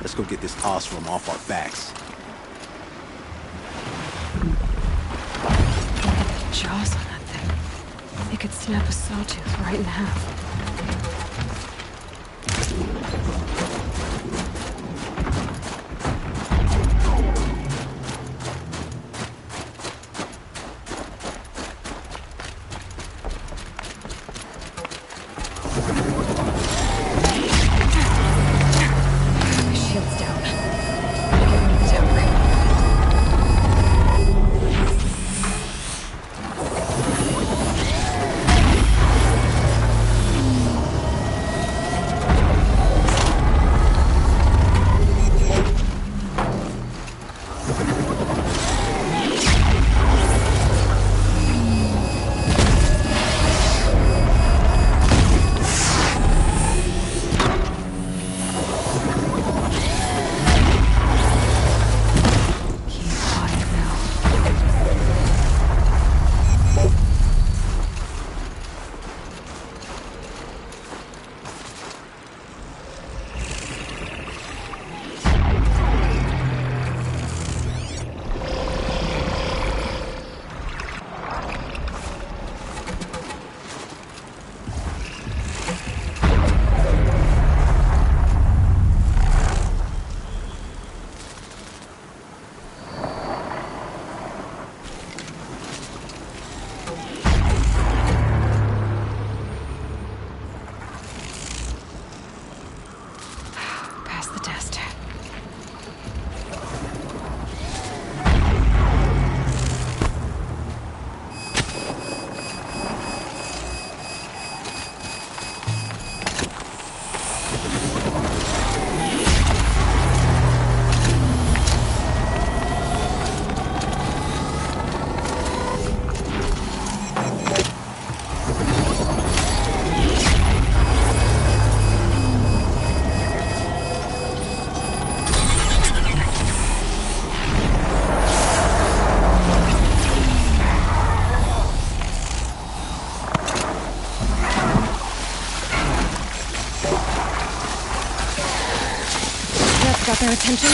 let's go get this Osram off our backs. Jaws on that thing. It could snap a sawtooth right in half. Got their attention?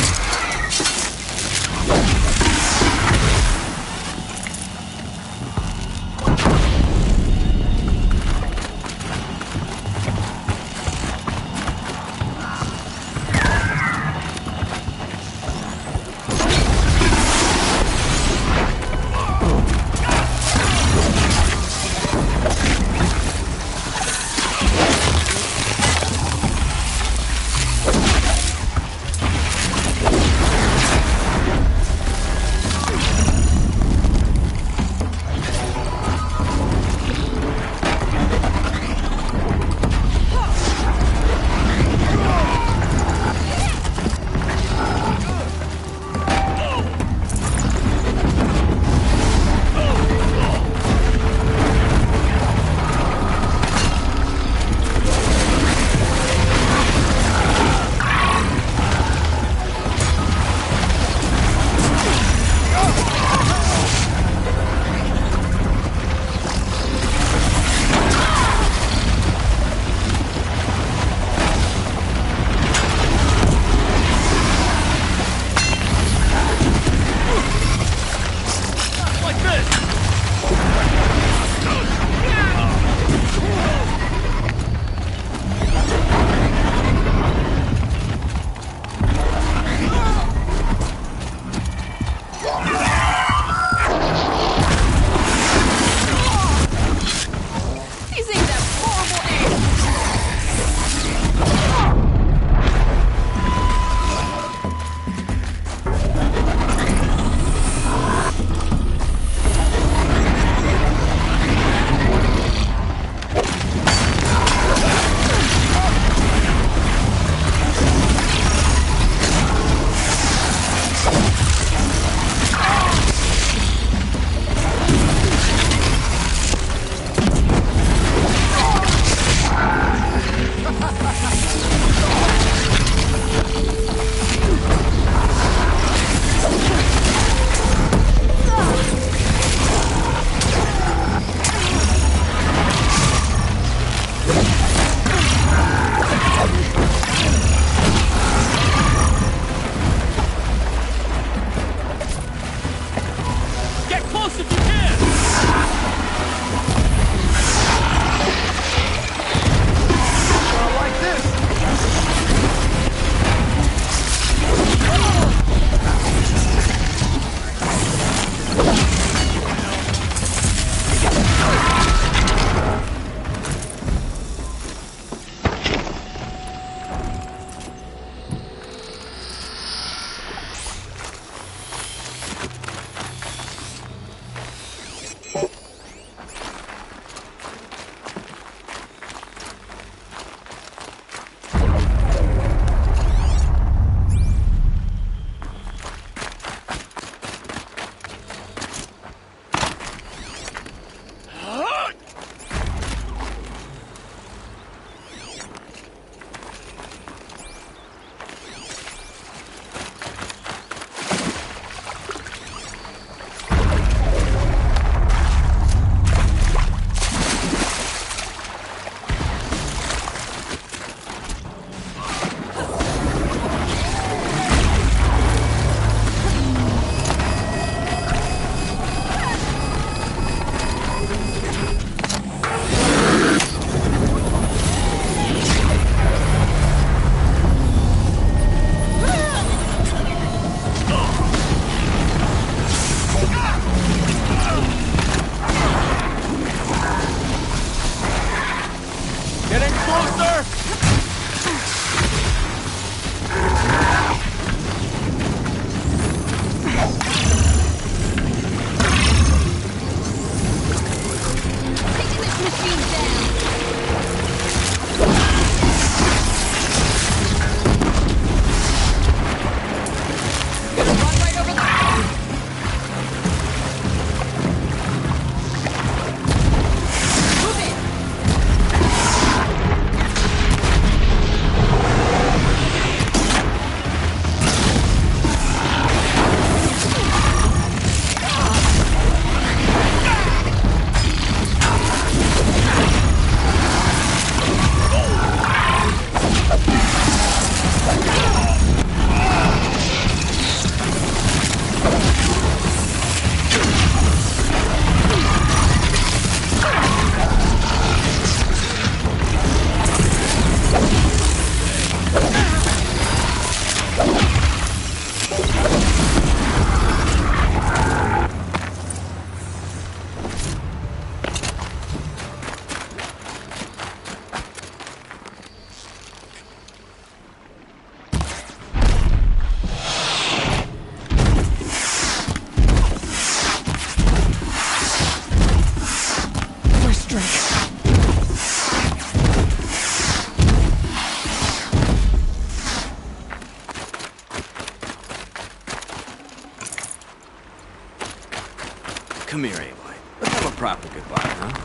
Let's have a proper goodbye, huh?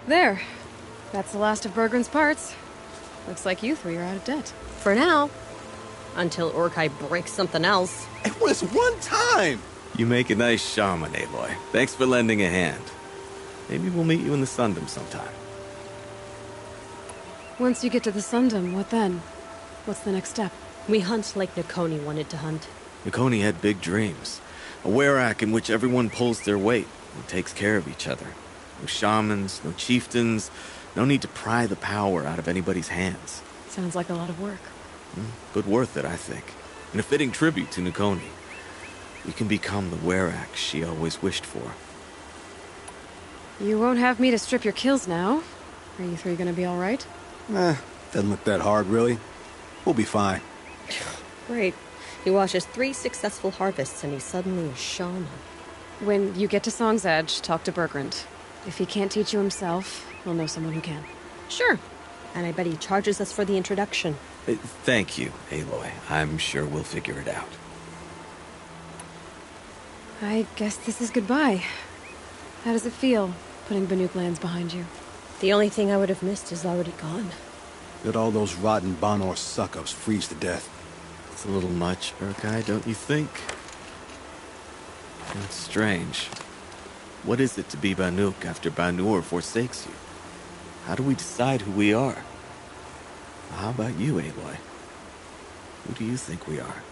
There. That's the last of Bergren's parts. Looks like you three are out of debt. For now. Until Urkai breaks something else. It was one time! You make a nice shaman, Aloy. Thanks for lending a hand. Maybe we'll meet you in the Sundom sometime. Once you get to the Sundom, what then? What's the next step? We hunt like Nakoni wanted to hunt. Nakoni had big dreams. A Werak in which everyone pulls their weight and takes care of each other. No shamans, no chieftains, no need to pry the power out of anybody's hands. Sounds like a lot of work. But worth it, I think. And a fitting tribute to Nakoni. We can become the Werak she always wished for. You won't have me to strip your kills now. Are you three gonna be alright? Doesn't look that hard, really. We'll be fine. Great. He watches 3 successful harvests and he's suddenly a shaman. When you get to Song's Edge, talk to Bergrand. If he can't teach you himself, we'll know someone who can. Sure. And I bet he charges us for the introduction. Thank you, Aloy. I'm sure we'll figure it out. I guess this is goodbye. How does it feel, putting Banuk lands behind you? The only thing I would have missed is already gone. Let all those rotten Banor suck-ups freeze to death. It's a little much, Urkai, don't you think? It's strange. What is it to be Banuk after Banur forsakes you? How do we decide who we are? How about you, Aloy? Who do you think we are?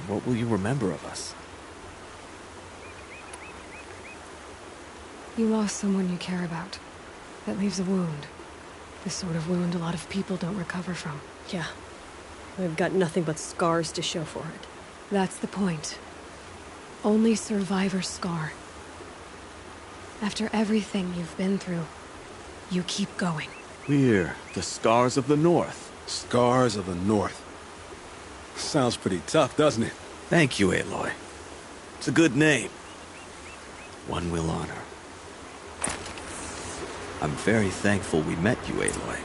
What will you remember of us? You lost someone you care about. That leaves a wound. The sort of wound a lot of people don't recover from. Yeah. I've got nothing but scars to show for it. That's the point. Only survivor's scar. After everything you've been through, you keep going. We're the Scars of the North. Scars of the North. Sounds pretty tough, doesn't it? Thank you, Aloy. It's a good name. One we'll honor. I'm very thankful we met you, Aloy.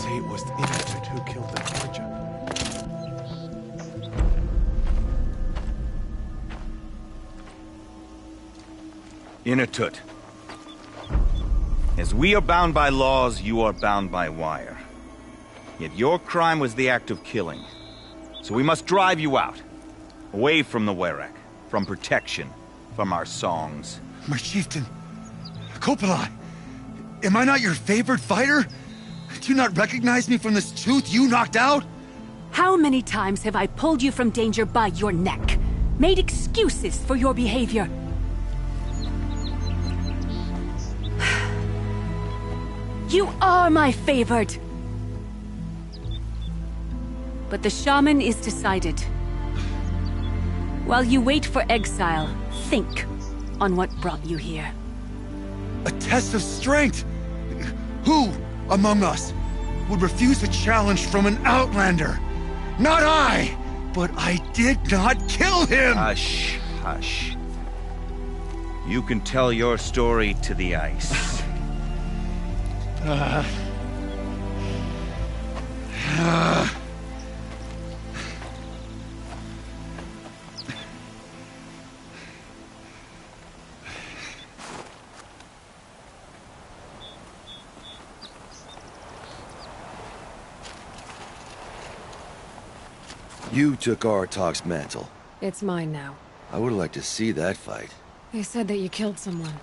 It was Inatut who killed the Karja. Inatut. As we are bound by laws, you are bound by wire. Yet your crime was the act of killing. So we must drive you out. Away from the Werak. From protection. From our songs. My chieftain. Coppola, am I not your favorite fighter? Do you not recognize me from this tooth you knocked out? How many times have I pulled you from danger by your neck? Made excuses for your behavior? You are my favored! But the shaman is decided. While you wait for exile, think on what brought you here. A test of strength! Who among us would refuse a challenge from an outlander? Not I! But I did not kill him! Hush, hush. You can tell your story to the ice. You took Artok's mantle. It's mine now. I would like to see that fight. They said that you killed someone.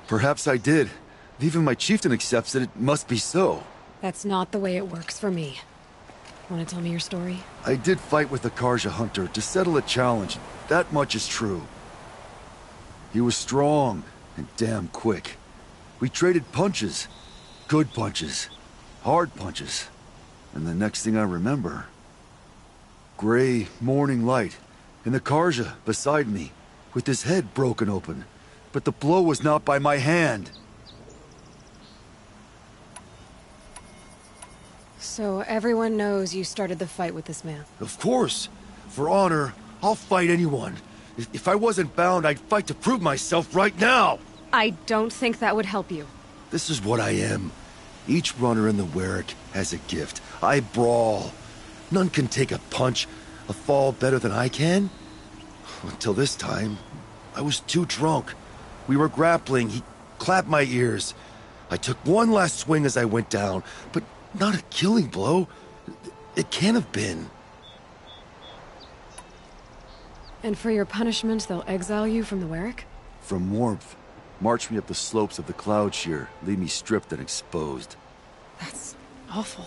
Perhaps I did. If even my chieftain accepts it, it must be so. That's not the way it works for me. Want to tell me your story? I did fight with the Karja hunter to settle a challenge. That much is true. He was strong and damn quick. We traded punches. Good punches. Hard punches. And the next thing I remember... gray morning light, and the Karja beside me, with his head broken open. But the blow was not by my hand. So everyone knows you started the fight with this man? Of course. For honor, I'll fight anyone. If I wasn't bound, I'd fight to prove myself right now! I don't think that would help you. This is what I am. Each runner in the Warwick has a gift. I brawl. None can take a punch, a fall better than I can. Until this time, I was too drunk. We were grappling, he clapped my ears. I took one last swing as I went down, but not a killing blow. It can't have been. And for your punishment, they'll exile you from the Warwick? From warmth, march me up the slopes of the cloud shear, leave me stripped and exposed. That's awful.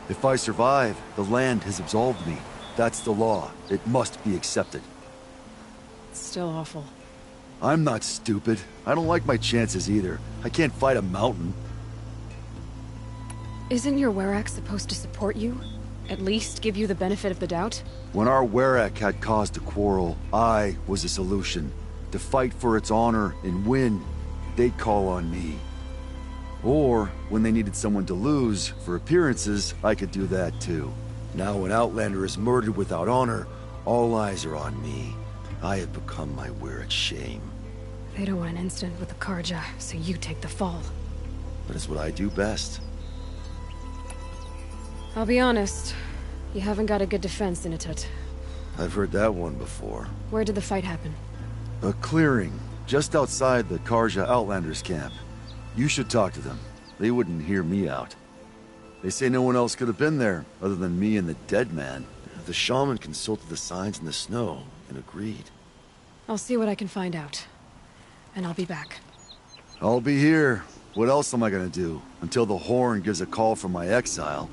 If I survive, the land has absolved me. That's the law. It must be accepted. It's still awful. I'm not stupid. I don't like my chances either. I can't fight a mountain. Isn't your Warwick supposed to support you? At least give you the benefit of the doubt? When our Warwick had cause to quarrel, I was a solution. To fight for its honor and win, they'd call on me. Or, when they needed someone to lose, for appearances, I could do that too. Now an outlander is murdered without honor, all eyes are on me. I have become my Warwick's shame. They don't want an incident with the Karja, so you take the fall. That is what I do best. I'll be honest, you haven't got a good defense, Inatut. I've heard that one before. Where did the fight happen? A clearing, just outside the Karja Outlanders camp. You should talk to them. They wouldn't hear me out. They say no one else could have been there, other than me and the dead man. The shaman consulted the signs in the snow, and agreed. I'll see what I can find out. And I'll be back. I'll be here. What else am I gonna do? Until the Horn gives a call from my exile.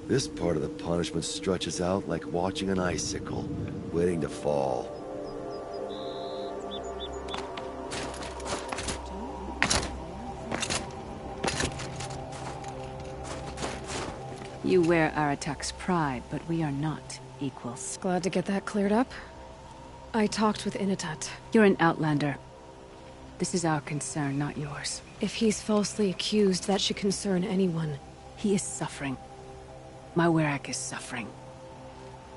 This part of the punishment stretches out like watching an icicle, waiting to fall. You wear Aratak's pride, but we are not equals. Glad to get that cleared up. I talked with Inatut. You're an outlander. This is our concern, not yours. If he's falsely accused, that should concern anyone. He is suffering. My Warwick is suffering.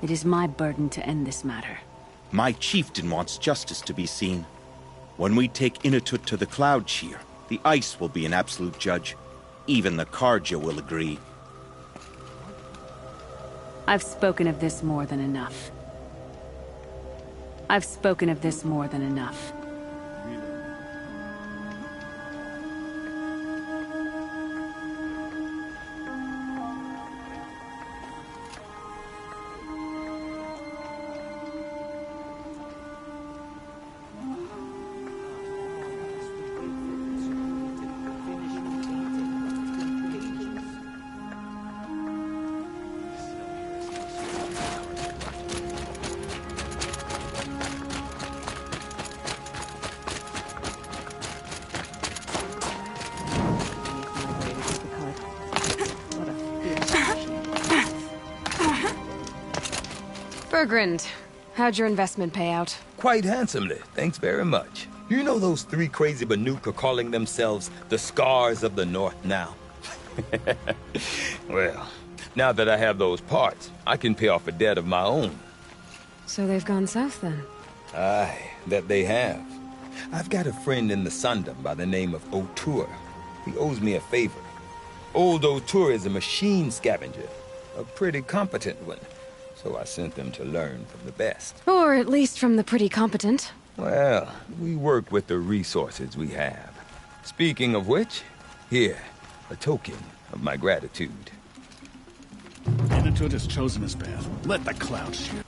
It is my burden to end this matter. My chieftain wants justice to be seen. When we take Inatut to the Cloud Shear, the ice will be an absolute judge. Even the Karja will agree. I've spoken of this more than enough. I've spoken of this more than enough. Bergrand, how'd your investment pay out? Quite handsomely, thanks very much. You know those three crazy Banuk are calling themselves the Scars of the North now? Well, now that I have those parts, I can pay off a debt of my own. So they've gone south then? Aye, that they have. I've got a friend in the Sundom by the name of O'Toole. He owes me a favor. Old O'Toole is a machine scavenger, a pretty competent one. So I sent them to learn from the best. Or at least from the pretty competent. Well, we work with the resources we have. Speaking of which, here, a token of my gratitude. Inatut has chosen his path. Let the clouds shoot.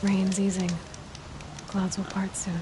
Rain's easing. Clouds will part soon.